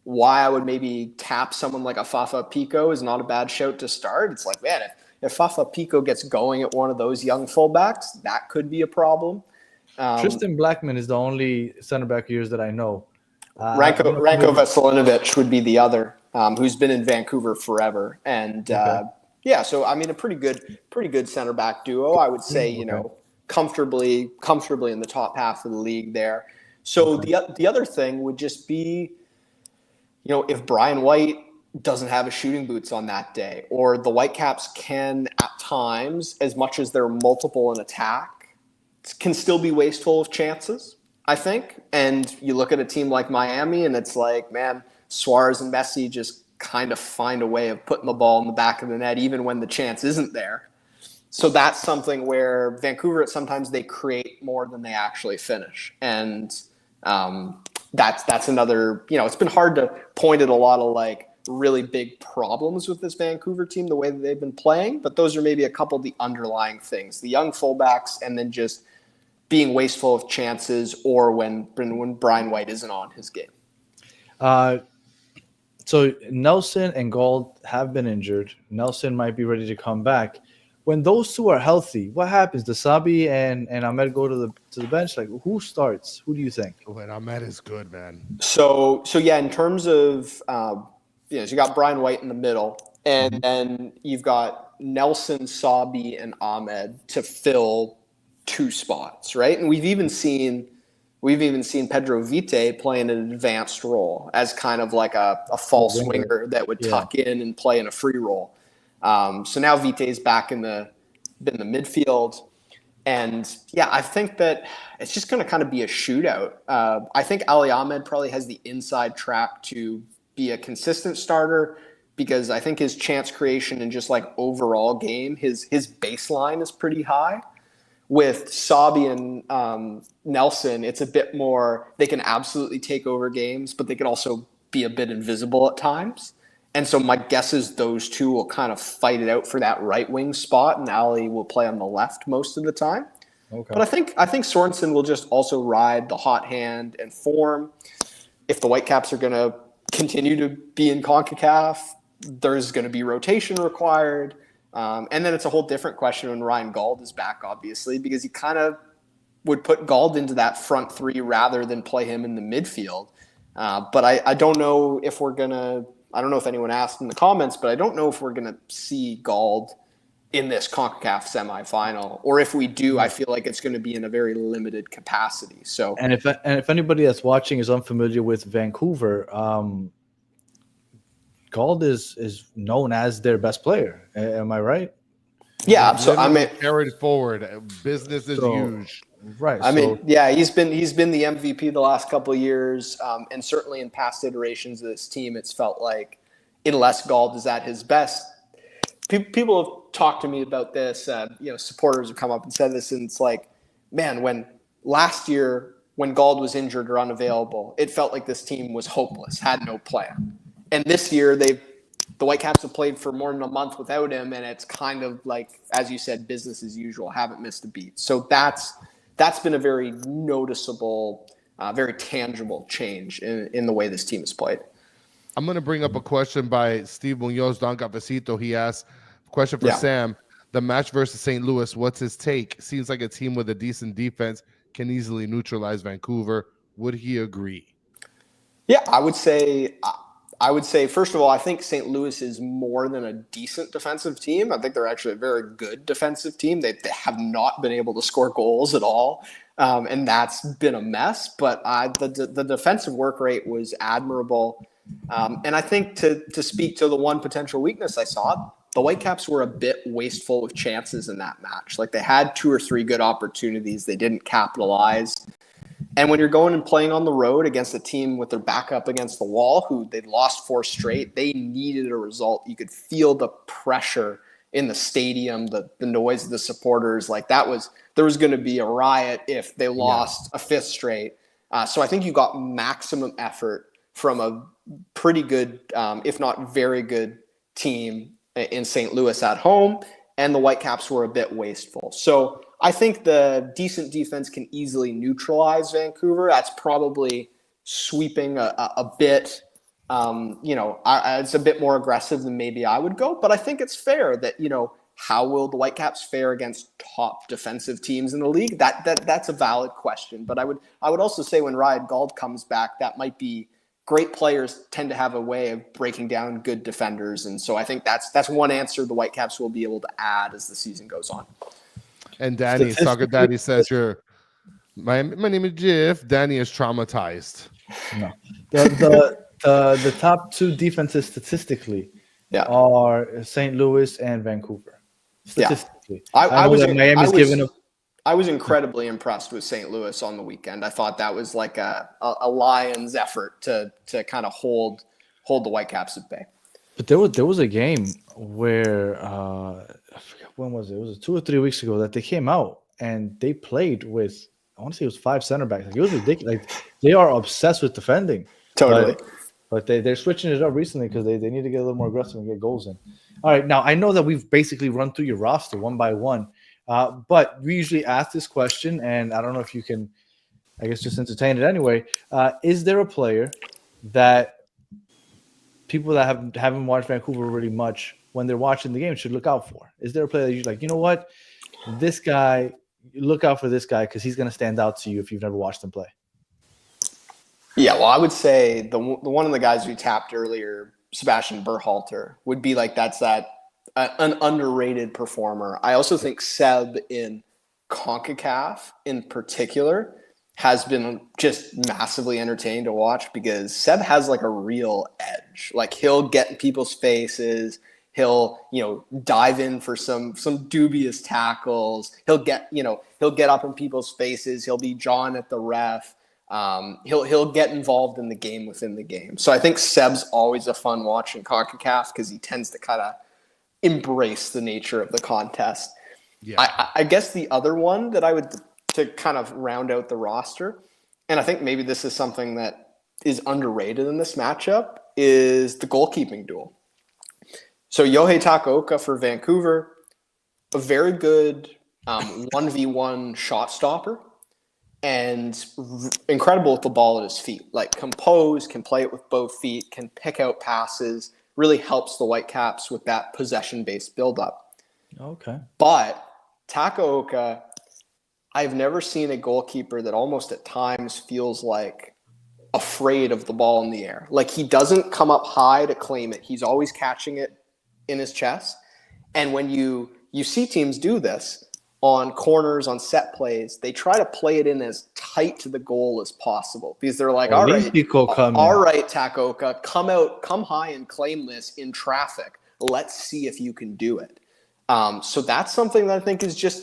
why I would maybe tap someone like a Fafa Pico is not a bad shout to start. It's like, man, if Fafa Pico gets going at one of those young fullbacks, that could be a problem. Tristan Blackman is the only center back of yours that I know. Ranko Veselinovic would be the other, who's been in Vancouver forever. And so I mean, a pretty good center back duo. I would say, comfortably in the top half of the league there. So the other thing would just be, if Brian White doesn't have his shooting boots on that day, or the Whitecaps can at times, as much as they're multiple in attack, can still be wasteful of chances, I think. And you look at a team like Miami and it's like, man, Suarez and Messi just kind of find a way of putting the ball in the back of the net, even when the chance isn't there. So that's something where Vancouver, sometimes they create more than they actually finish. And, that's another, it's been hard to point at a lot of like really big problems with this Vancouver team, the way that they've been playing, but those are maybe a couple of the underlying things, the young fullbacks, and then just being wasteful of chances, or when Brian White isn't on his game. So Nelson and Gold have been injured. Nelson might be ready to come back. When those two are healthy, what happens? Does Sabi and Ahmed go to the bench? Like, who starts? Who do you think? When Ahmed is good, man. So yeah, in terms of so you got Brian White in the middle, and then you've got Nelson, Sabi, and Ahmed to fill two spots, right? And we've even seen Pedro Vite play in an advanced role as kind of like a false winger that would tuck in and play in a free role. So now Vite's back in the midfield. And yeah, I think that it's just going to kind of be a shootout. I think Ali Ahmed probably has the inside track to be a consistent starter, because I think his chance creation and just like overall game, his baseline is pretty high. With Sabi and Nelson, it's a bit more, they can absolutely take over games, but they can also be a bit invisible at times. And so my guess is those two will kind of fight it out for that right wing spot, and Ali will play on the left most of the time. Okay. But I think Sorensen will just also ride the hot hand and form. If the Whitecaps are going to continue to be in CONCACAF, there's going to be rotation required. And then it's a whole different question when Ryan Gauld is back, obviously, because he kind of would put Gauld into that front three rather than play him in the midfield. But I don't know if we're going to – I don't know if anyone asked in the comments, but I don't know if we're going to see Gauld in this CONCACAF semifinal, or if we do, I feel like it's going to be in a very limited capacity. So, and if anybody that's watching is unfamiliar with Vancouver, Gauld is known as their best player. Am I right? Yeah, so I mean, carried forward, business as usual. Right. I mean, yeah, he's been the MVP the last couple of years, and certainly in past iterations of this team, it's felt like unless Gauld is at his best, people have talked to me about this. Supporters have come up and said this, and it's like, man, when when Gald was injured or unavailable, it felt like this team was hopeless, had no plan. And this year, the Whitecaps have played for more than a month without him, and it's kind of like, as you said, business as usual, haven't missed a beat. So that's been a very noticeable, very tangible change in the way this team has played. I'm going to bring up a question by Steve Munoz, Don Cafecito. He asked, question for Sam, the match versus St. Louis, what's his take? Seems like a team with a decent defense can easily neutralize Vancouver. Would he agree? Yeah, I would say, first of all, I think St. Louis is more than a decent defensive team. I think they're actually a very good defensive team. They have not been able to score goals at all, and that's been a mess. But the defensive work rate was admirable. And I think to speak to the one potential weakness I saw, the Whitecaps were a bit wasteful of chances in that match. Like, they had 2 or 3 good opportunities. They didn't capitalize. And when you're going and playing on the road against a team with their back up against the wall, who they'd lost 4 straight, they needed a result. You could feel the pressure in the stadium, the noise of the supporters. Like, there was going to be a riot if they lost a 5th straight. So I think you got maximum effort from a pretty good, if not very good, team in St. Louis at home, and the Whitecaps were a bit wasteful. So I think the decent defense can easily neutralize Vancouver. That's probably sweeping a bit. It's a bit more aggressive than maybe I would go, but I think it's fair that, how will the Whitecaps fare against top defensive teams in the league? That's a valid question. But I would also say when Ryan Gauld comes back, that might be. Great players tend to have a way of breaking down good defenders, and so I think that's one answer the Whitecaps will be able to add as the season goes on. And Danny, Soccer Daddy says, my name is Jeff. Danny is traumatized. No, the top 2 defenses statistically are St. Louis and Vancouver. Statistically, I was Miami's given up. I was incredibly impressed with St. Louis on the weekend. I thought that was like a Lions effort to kind of hold the Whitecaps at bay. But there was a game where I forget when was it? It was 2 or 3 weeks ago that they came out and they played with, I want to say it was 5 center backs. Like, it was ridiculous. Like, they are obsessed with defending. Totally. But they're switching it up recently because they need to get a little more aggressive and get goals in. All right, now I know that we've basically run through your roster one by one. But we usually ask this question, and I don't know if you can, I guess, just entertain it anyway. Is there a player that people that haven't watched Vancouver really much, when they're watching the game, should look out for? Is there a player that you're like, you know what, this guy, look out for this guy because he's going to stand out to you if you've never watched him play? Yeah, well, I would say the one of the guys we tapped earlier, Sebastian Berhalter, would be like an underrated performer. I also think Seb in CONCACAF in particular has been just massively entertaining to watch because Seb has like a real edge. Like, he'll get in people's faces. He'll, dive in for some dubious tackles. He'll get up in people's faces. He'll be jawing at the ref. He'll get involved in the game within the game. So I think Seb's always a fun watch in CONCACAF because he tends to kind of embrace the nature of the contest. Yeah. I guess the other one that I would, to kind of round out the roster, and I think maybe this is something that is underrated in this matchup, is the goalkeeping duel. So Yohei Takaoka for Vancouver, a very good 1v1 shot stopper, and incredible with the ball at his feet. Like, composed, can play it with both feet, can pick out passes, really helps the Whitecaps with that possession-based buildup. Okay. But Takaoka, I've never seen a goalkeeper that almost at times feels like afraid of the ball in the air. Like, he doesn't come up high to claim it. He's always catching it in his chest. And when you see teams do this on corners, on set plays, they try to play it in as tight to the goal as possible because they're like, all right, Takaoka, come high and claim this in traffic. Let's see if you can do it. So that's something that I think is just,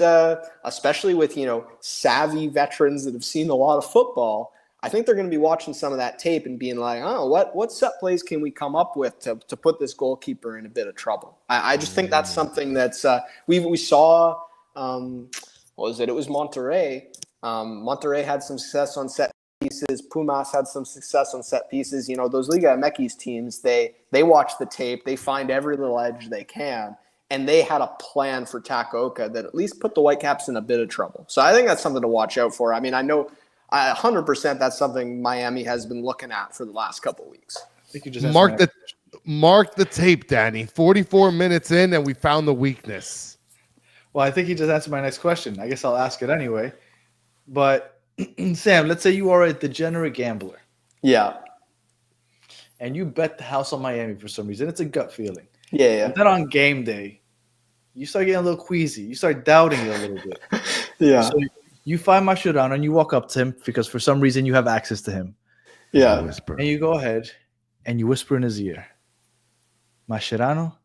especially with, savvy veterans that have seen a lot of football, I think they're going to be watching some of that tape and being like, oh, what set plays can we come up with to put this goalkeeper in a bit of trouble? I just think that's something that's we saw. What was it? It was Monterrey. Monterrey had some success on set pieces. Pumas had some success on set pieces. You know, those Liga MX teams, they watch the tape, they find every little edge they can, and they had a plan for Takaoka that at least put the Whitecaps in a bit of trouble. So I think that's something to watch out for. I mean, I know 100% that's something Miami has been looking at for the last couple of weeks. I think you just mark the tape, Danny. 44 minutes in, and we found the weakness. Well, I think he just answered my next question. I guess I'll ask it anyway. But Sam, let's say you are a degenerate gambler. Yeah. And you bet the house on Miami for some reason. It's a gut feeling. Yeah. And then on game day, you start getting a little queasy. You start doubting it a little bit. Yeah. So you find Mascherano and you walk up to him because for some reason you have access to him. Yeah. And you go ahead and you whisper in his ear, Mascherano,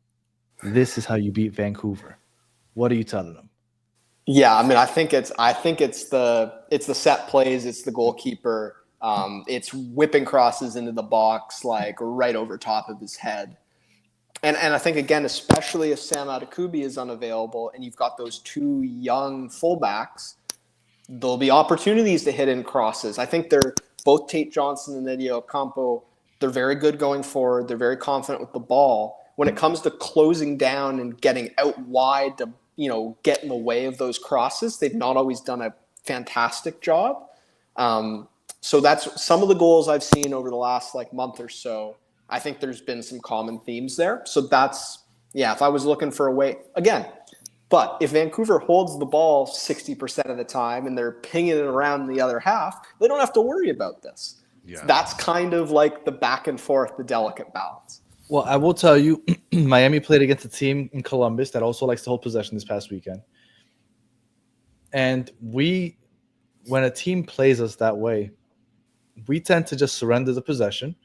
this is how you beat Vancouver. What are you telling him? Yeah, I mean, I think it's the set plays, it's the goalkeeper, it's whipping crosses into the box like right over top of his head, and I think again, especially if Sam Adekubi is unavailable and you've got those two young fullbacks, there'll be opportunities to hit in crosses. I think they're both Tate Johnson and Eddie Ocampo. They're very good going forward. They're very confident with the ball. When it comes to closing down and getting out wide to get in the way of those crosses, they've not always done a fantastic job. So that's some of the goals I've seen over the last month or so. I think there's been some common themes there. So that's, if I was looking for a way, again, but if Vancouver holds the ball 60% of the time and they're pinging it around the other half, they don't have to worry about this. Yeah. That's kind of like the back and forth, the delicate balance. Well, I will tell you, Miami played against a team in Columbus that also likes to hold possession this past weekend. And when a team plays us that way, we tend to just surrender the possession,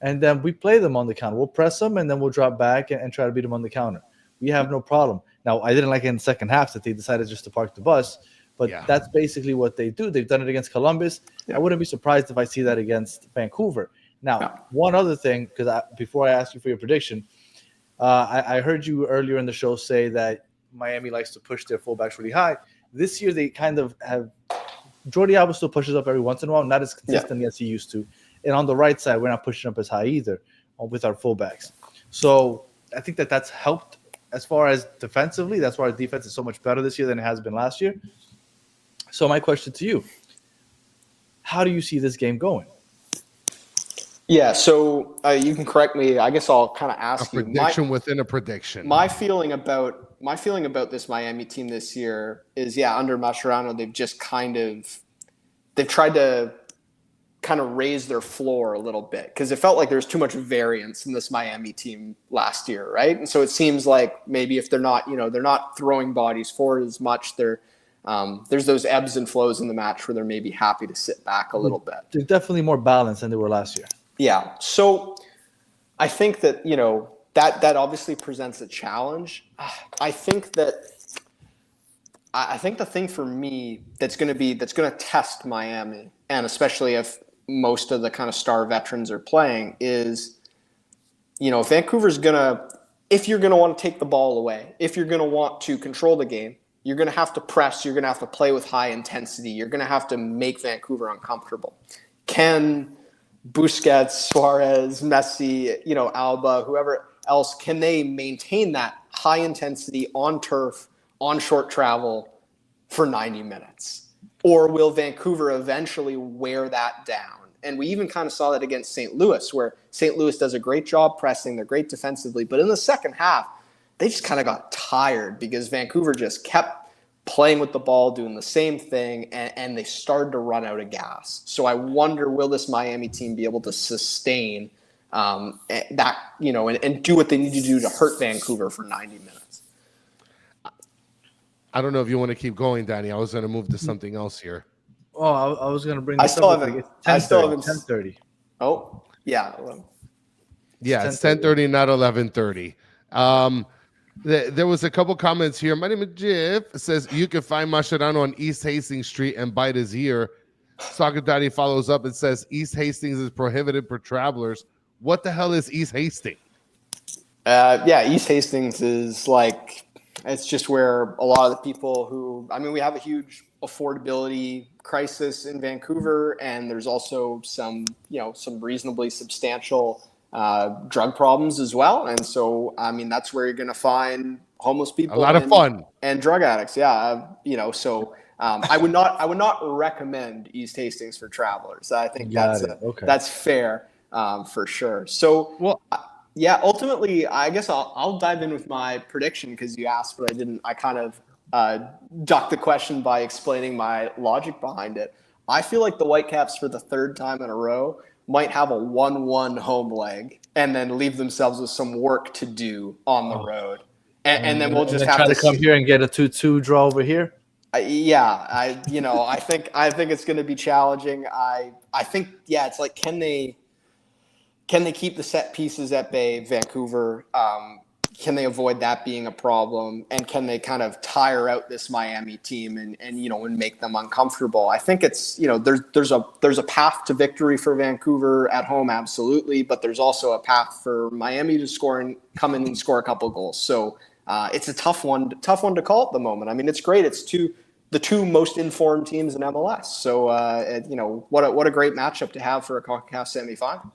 and then we play them on the counter. We'll press them, and then we'll drop back and try to beat them on the counter. We have no problem. Now, I didn't like it in the second half that they decided just to park the bus, but that's basically what they do. They've done it against Columbus. I wouldn't be surprised if I see that against Vancouver. Now, one other thing, because before I ask you for your prediction, I heard you earlier in the show say that Miami likes to push their fullbacks really high. This year, they kind of have – Jordi Alba still pushes up every once in a while, not as consistently as he used to. And on the right side, we're not pushing up as high either with our fullbacks. So I think that's helped as far as defensively. That's why our defense is so much better this year than it has been last year. So my question to you, how do you see this game going? Yeah, so you can correct me. I guess I'll kind of ask you. Prediction within a prediction. My feeling about this Miami team this year is, under Mascherano, they've tried to kind of raise their floor a little bit because it felt like there's too much variance in this Miami team last year, right? And so it seems like maybe if they're not throwing bodies forward as much, there's those ebbs and flows in the match where they're maybe happy to sit back a little bit. They're definitely more balanced than they were last year. Yeah. So I think that, that obviously presents a challenge. I think the thing for me that's going to test Miami, and especially if most of the kind of star veterans are playing, is, if Vancouver's if you're going to want to take the ball away, if you're going to want to control the game, you're going to have to press, you're going to have to play with high intensity, you're going to have to make Vancouver uncomfortable. Can Busquets, Suarez, Messi, Alba, whoever else, can they maintain that high intensity on turf, on short travel for 90 minutes? Or will Vancouver eventually wear that down? And we even kind of saw that against St. Louis, where St. Louis does a great job pressing. They're great defensively. But in the second half, they just kind of got tired because Vancouver just kept playing with the ball, doing the same thing, and they started to run out of gas. So I wonder, will this Miami team be able to sustain that, and do what they need to do to hurt Vancouver for 90 minutes? I don't know if you want to keep going, Danny. I was going to move to something else here. Oh, I was going to bring this up. I still haven't. 10:30. Oh, yeah. Yeah, it's 10:30, not 11:30. There was a couple comments here. My name is Jeff. It says you can find Mascherano on East Hastings Street and bite his ear. Soccer Daddy follows up and says East Hastings is prohibited for travelers. What the hell is East Hastings? East Hastings is it's just where a lot of the people we have a huge affordability crisis in Vancouver, and there's also some reasonably substantial drug problems as well. And so, I mean, that's where you're going to find homeless people, A lot of fun. and drug addicts. Yeah, so I would not recommend East Hastings for travelers. I think that's fair, for sure. So, Well, yeah, ultimately, I guess I'll dive in with my prediction because you asked, but I didn't. I kind of ducked the question by explaining my logic behind it. I feel like the Whitecaps, for the third time in a row, might have a 1-1 home leg and then leave themselves with some work to do on the road. And then we'll just have try to to come here and get a 2-2 draw over here. I think it's going to be challenging. I think, it's like, can they keep the set pieces at bay, Vancouver? Can they avoid that being a problem? And can they kind of tire out this Miami team and make them uncomfortable? I think it's, there's a path to victory for Vancouver at home, absolutely, but there's also a path for Miami to come in and score a couple goals. So it's a tough one to call at the moment. I mean, it's great. It's the two most informed teams in MLS. So what a great matchup to have for a CONCACAF semi-final.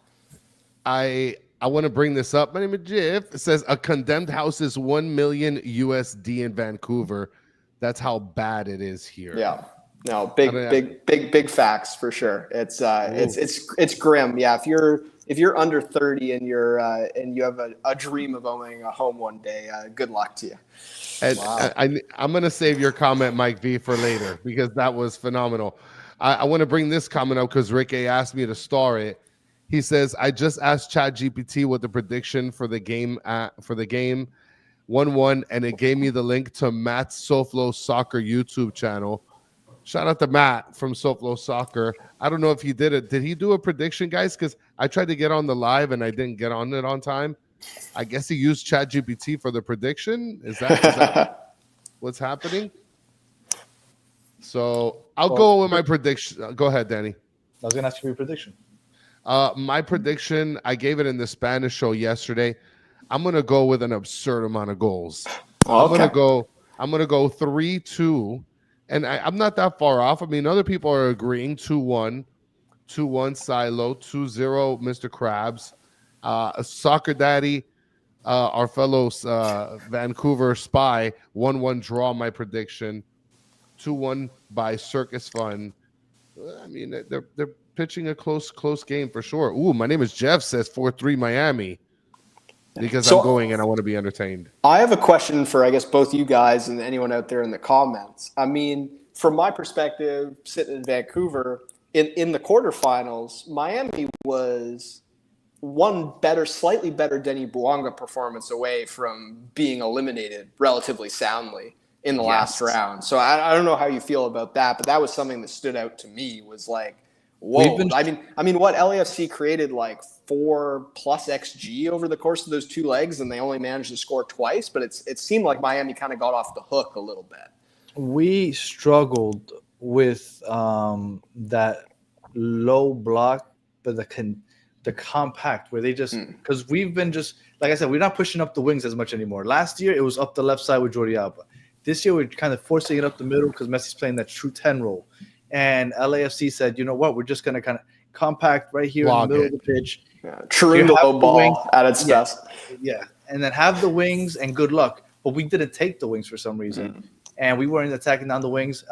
I want to bring this up. My name is Jeff. It says a condemned house is $1 million USD in Vancouver. That's how bad it is here. Yeah. No, big facts for sure. It's grim. Yeah. If you're under 30 and you have a dream of owning a home one day, good luck to you. And wow. I'm going to save your comment, Mike V, for later because that was phenomenal. I want to bring this comment up because Rick A asked me to star it. He says, I just asked ChatGPT what the prediction for the game 1-1, and it gave me the link to Matt's SoFlo Soccer YouTube channel. Shout out to Matt from SoFlo Soccer. I don't know if he did it. Did he do a prediction, guys? Because I tried to get on the live and I didn't get on it on time. I guess he used ChatGPT for the prediction. Is that what's happening? So I'll go with my prediction. Go ahead, Danny. I was going to ask you for your prediction. My prediction, I gave it in the Spanish show yesterday. I'm gonna go with an absurd amount of goals. Okay. I'm gonna go 3-2, and I'm not that far off. I mean, other people are agreeing 2-1, Silo, 2-0, Mr. Krabs, Soccer Daddy, our fellow Vancouver spy, 1-1 draw. My prediction, 2-1 by Circus Fun. I mean, they're pitching a close game for sure. Ooh, my name is Jeff says 4-3 Miami because I'm going and I want to be entertained. I have a question for, I guess, both you guys and anyone out there in the comments. I mean, from my perspective, sitting in Vancouver, in the quarterfinals, Miami was slightly better Denis Bouanga performance away from being eliminated relatively soundly in the last round. So I don't know how you feel about that, but that was something that stood out to me was like, whoa. I mean, what LAFC created like 4+ XG over the course of those two legs, and they only managed to score twice. But it seemed like Miami kind of got off the hook a little bit. We struggled with that low block, but the compact where they just because we've been just like I said, we're not pushing up the wings as much anymore. Last year it was up the left side with Jordi Alba. This year we're kind of forcing it up the middle because Messi's playing that true 10 role. And LAFC said, you know what, we're just going to kind of compact right here in the middle of the pitch. Yeah, true low ball at its best. Yeah, and then have the wings and good luck. But we didn't take the wings for some reason. And we weren't attacking down the wings.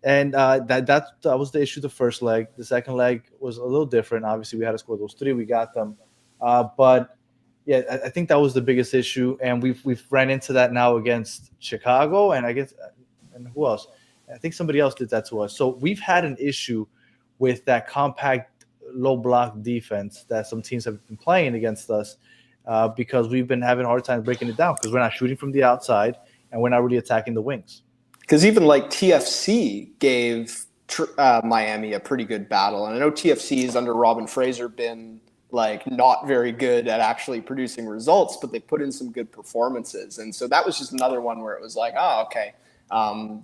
And that was the issue the first leg. The second leg was a little different. Obviously, we had to score those 3. We got them. But, yeah, I think that was the biggest issue. And we've ran into that now against Chicago. And I guess – and who else? I think somebody else did that to us. So we've had an issue with that compact low block defense that some teams have been playing against us because we've been having a hard time breaking it down because we're not shooting from the outside and we're not really attacking the wings. Because even like TFC gave Miami a pretty good battle. And I know TFC is under Robin Fraser been like not very good at actually producing results, but they put in some good performances. And so that was just another one where it was like, oh, okay.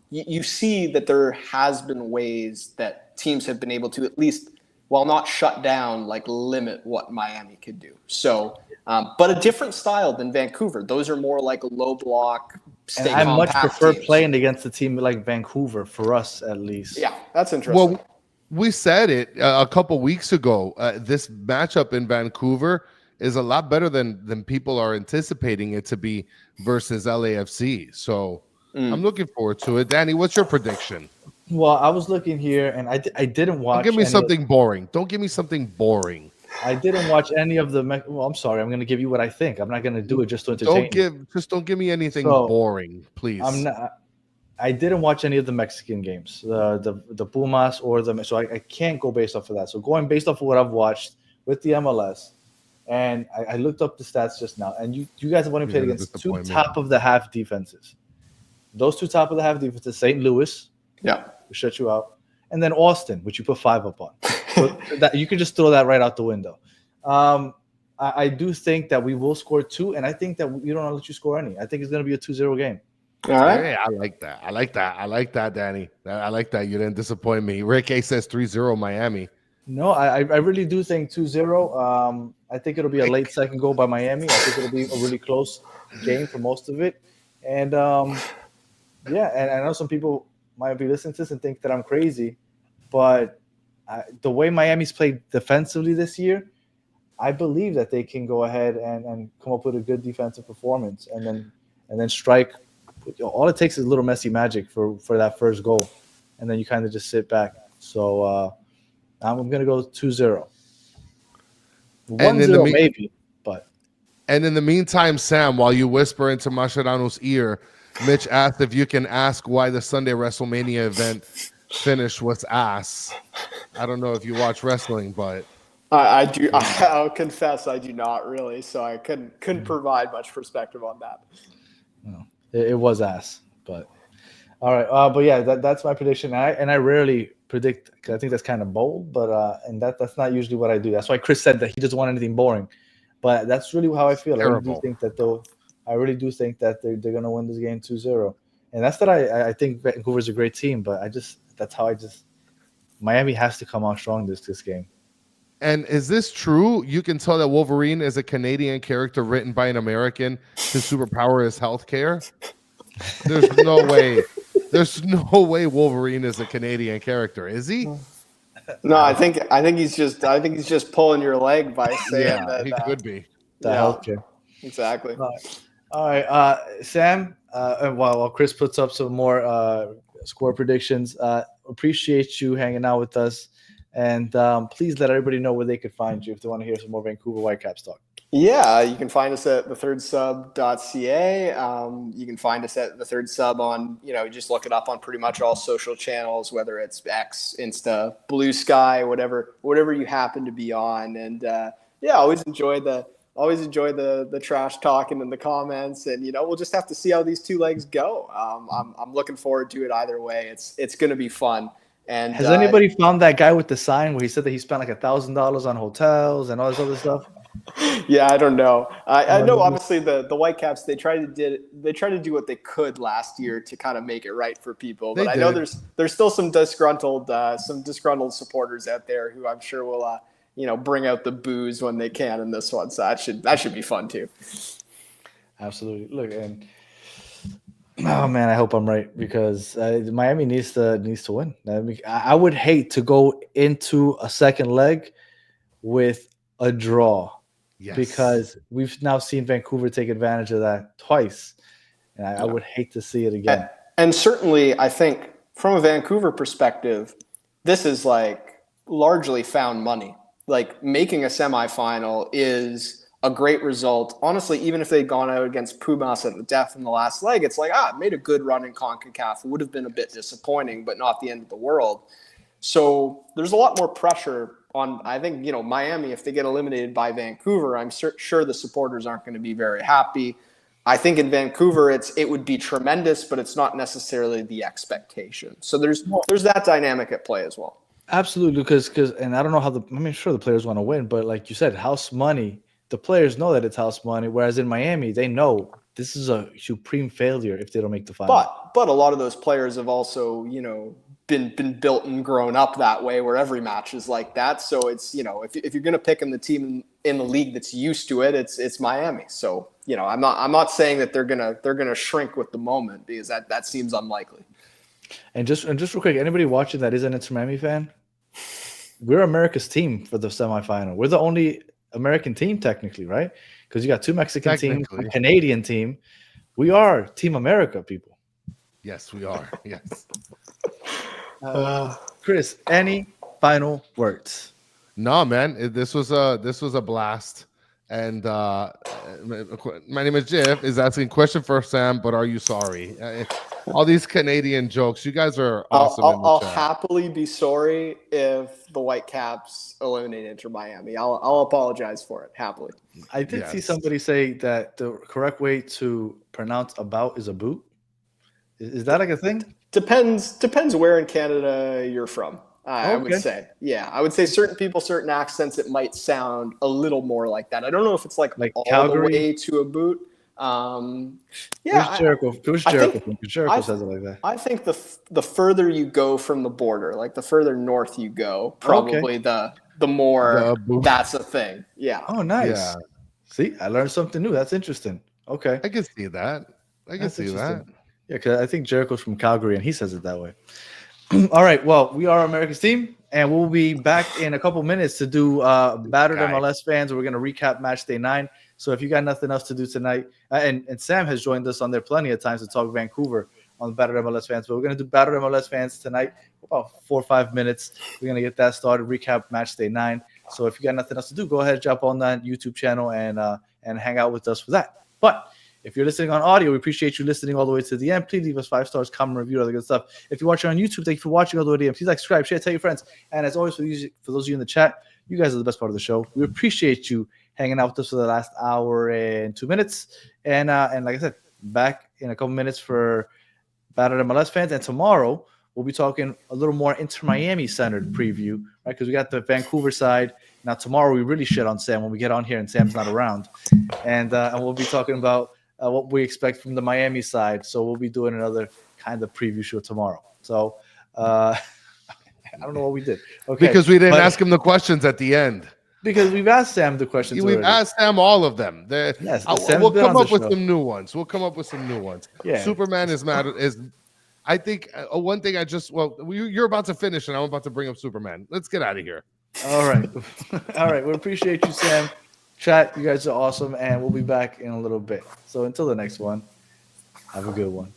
You see that there has been ways that teams have been able to at least, while not shut down, like limit what Miami could do. So, but a different style than Vancouver. Those are more like low block, And stay I much compact prefer teams. playing against a team like Vancouver, for us at least. Yeah, that's interesting. Well, we said it a couple weeks ago. This matchup in Vancouver is a lot better than people are anticipating it to be versus LAFC. So I'm looking forward to it. Danny, what's your prediction? Well, I was looking here, and I didn't watch. Don't give me any something boring. Don't give me something boring. I didn't watch any of the. Well, I'm sorry. I'm going to give you what I think. I'm not going to do it just to entertain. Don't give me anything So, boring, please. I'm not. I didn't watch any of the Mexican games, the Pumas or the. So I can't go based off of that. So going based off of what I've watched with the MLS, and I looked up the stats just now, and you guys have only played against two top of the half defenses. Those two top of the half defenses, St. Louis, Yeah, will shut you out, and then Austin, which you put 5 up on. So that you could just throw that right out the window. I do think that we will score 2, and I think that we don't let you score any. I think it's going to be a 2-0 game. all right. Hey, I like that. I like that, Danny. I like that. You didn't disappoint me. Rick A says 3-0 Miami. No, I really do think 2-0. I think it'll be a late second goal by Miami. I think it'll be a really close game for most of it. And, yeah, and I know some people might be listening to this and think that I'm crazy, but the way Miami's played defensively this year, I believe that they can go ahead and come up with a good defensive performance and then strike. All it takes is a little messy magic for that first goal, and then you kind of just sit back. So I'm going to go 2-0. 1-0 maybe, but. And in the meantime, Sam, while you whisper into Mascherano's ear, Mitch asked if you can ask why the Sunday WrestleMania event finish was ass. I don't know if you watch wrestling, but I do. I'll confess, I do not really. So I couldn't provide much perspective on that. No, it was ass, but all right. But yeah, that's my prediction. And I rarely predict because I think that's kind of bold, but and that's not usually what I do. That's why Chris said that he doesn't want anything boring, but that's really how I feel. I really do think that they're going to win this game 2-0. And that's that I think Vancouver's a great team, but Miami has to come out strong this game. And is this true? You can tell that Wolverine is a Canadian character written by an American. His superpower is healthcare. There's no way. There's no way Wolverine is a Canadian character, is he? No, I think he's just pulling your leg by saying that. He could be. Healthcare. Exactly. All right, Sam. While Chris puts up some more score predictions, appreciate you hanging out with us, and please let everybody know where they could find you if they want to hear some more Vancouver Whitecaps talk. Yeah, you can find us at thethirdSub.ca. You can find us at The Third Sub on, just look it up on pretty much all social channels, whether it's X, Insta, Blue Sky, whatever you happen to be on. And always enjoy the trash talking in the comments, and we'll just have to see how these two legs go. I'm looking forward to it either way. It's going to be fun. And has anybody found that guy with the sign where he said that he spent like $1,000 on hotels and all this other stuff? Yeah, I don't know. I know obviously the Whitecaps they tried to do what they could last year to kind of make it right for people, but I know there's still some disgruntled supporters out there who I'm sure will bring out the booze when they can in this one. So that should be fun too. Absolutely. Look, and oh man, I hope I'm right because Miami needs to win. I would hate to go into a second leg with a draw. Yes. Because we've now seen Vancouver take advantage of that twice, and I would hate to see it again. And certainly, I think from a Vancouver perspective, this is like largely found money. Like making a semifinal is a great result. Honestly, even if they'd gone out against Pumas at the death in the last leg, it's like, made a good run in CONCACAF. It would have been a bit disappointing, but not the end of the world. So there's a lot more pressure on, I think, Miami, if they get eliminated by Vancouver, I'm sure the supporters aren't going to be very happy. I think in Vancouver, it would be tremendous, but it's not necessarily the expectation. So there's that dynamic at play as well. Absolutely, because and I don't know how sure the players want to win, but like you said, house money, the players know that it's house money, whereas in Miami, they know this is a supreme failure if they don't make the final. But a lot of those players have also, been built and grown up that way where every match is like that. So it's, if you're going to pick in the team in the league that's used to it, it's Miami. So I'm not saying that they're gonna shrink with the moment, because that seems unlikely. And just real quick, anybody watching that is an Inter Miami fan, we're America's team for the semifinal. We're the only American team technically, right? Because you got 2 Mexican teams, a Canadian team. We are Team America, people. Yes, we are. Yes. Chris, any final words? No, man. This was a blast. And my name is Jeff. Is asking question for Sam, but are you sorry? All these Canadian jokes. You guys are awesome. I'll happily be sorry if the Whitecaps eliminate Inter Miami. I'll apologize for it happily. I did see somebody say that the correct way to pronounce about is a boot. Is that like a thing? Depends where in Canada you're from. I would say, I would say certain people, certain accents, it might sound a little more like that. I don't know if it's like all Calgary? The way to a boot. Jericho says it like that. I think the further you go from the border, like the further north you go, probably the more that's a thing. Yeah. Oh, nice. Yeah. See, I learned something new. That's interesting. Okay. I can see that. Yeah, because I think Jericho's from Calgary and he says it that way. All right. Well, we are America's team, and we'll be back in a couple minutes to do Battered MLS fans. We're going to recap match day 9. So if you got nothing else to do tonight, and Sam has joined us on there plenty of times to talk Vancouver on the Battered MLS fans, but we're going to do Battered MLS fans tonight, about 4 or 5 minutes. We're going to get that started, recap match day 9. So if you got nothing else to do, go ahead, jump on that YouTube channel and hang out with us for that. But if you're listening on audio, we appreciate you listening all the way to the end. Please leave us 5 stars, comment, review, all the good stuff. If you're watching on YouTube, thank you for watching all the way to the end. Please like, subscribe, share, tell your friends. And as always, for those of you in the chat, you guys are the best part of the show. We appreciate you hanging out with us for the last hour and 2 minutes. And like I said, back in a couple minutes for Battered MLS fans. And tomorrow, we'll be talking a little more Inter Miami centered preview, right? Because we got the Vancouver side. Now, tomorrow, we really shit on Sam when we get on here and Sam's not around. And we'll be talking about what we expect from the Miami side. So we'll be doing another kind of preview show tomorrow. So I don't know what we did. Okay, because we didn't ask him the questions at the end. Because we've asked Sam the questions. We've asked Sam all of them. Yes, we'll come up with some new ones. Yeah. Superman is mad. I think one thing you're about to finish and I'm about to bring up Superman. Let's get out of here. All right. All right. We appreciate you, Sam. Chat, you guys are awesome, and we'll be back in a little bit. So until the next one, have a good one.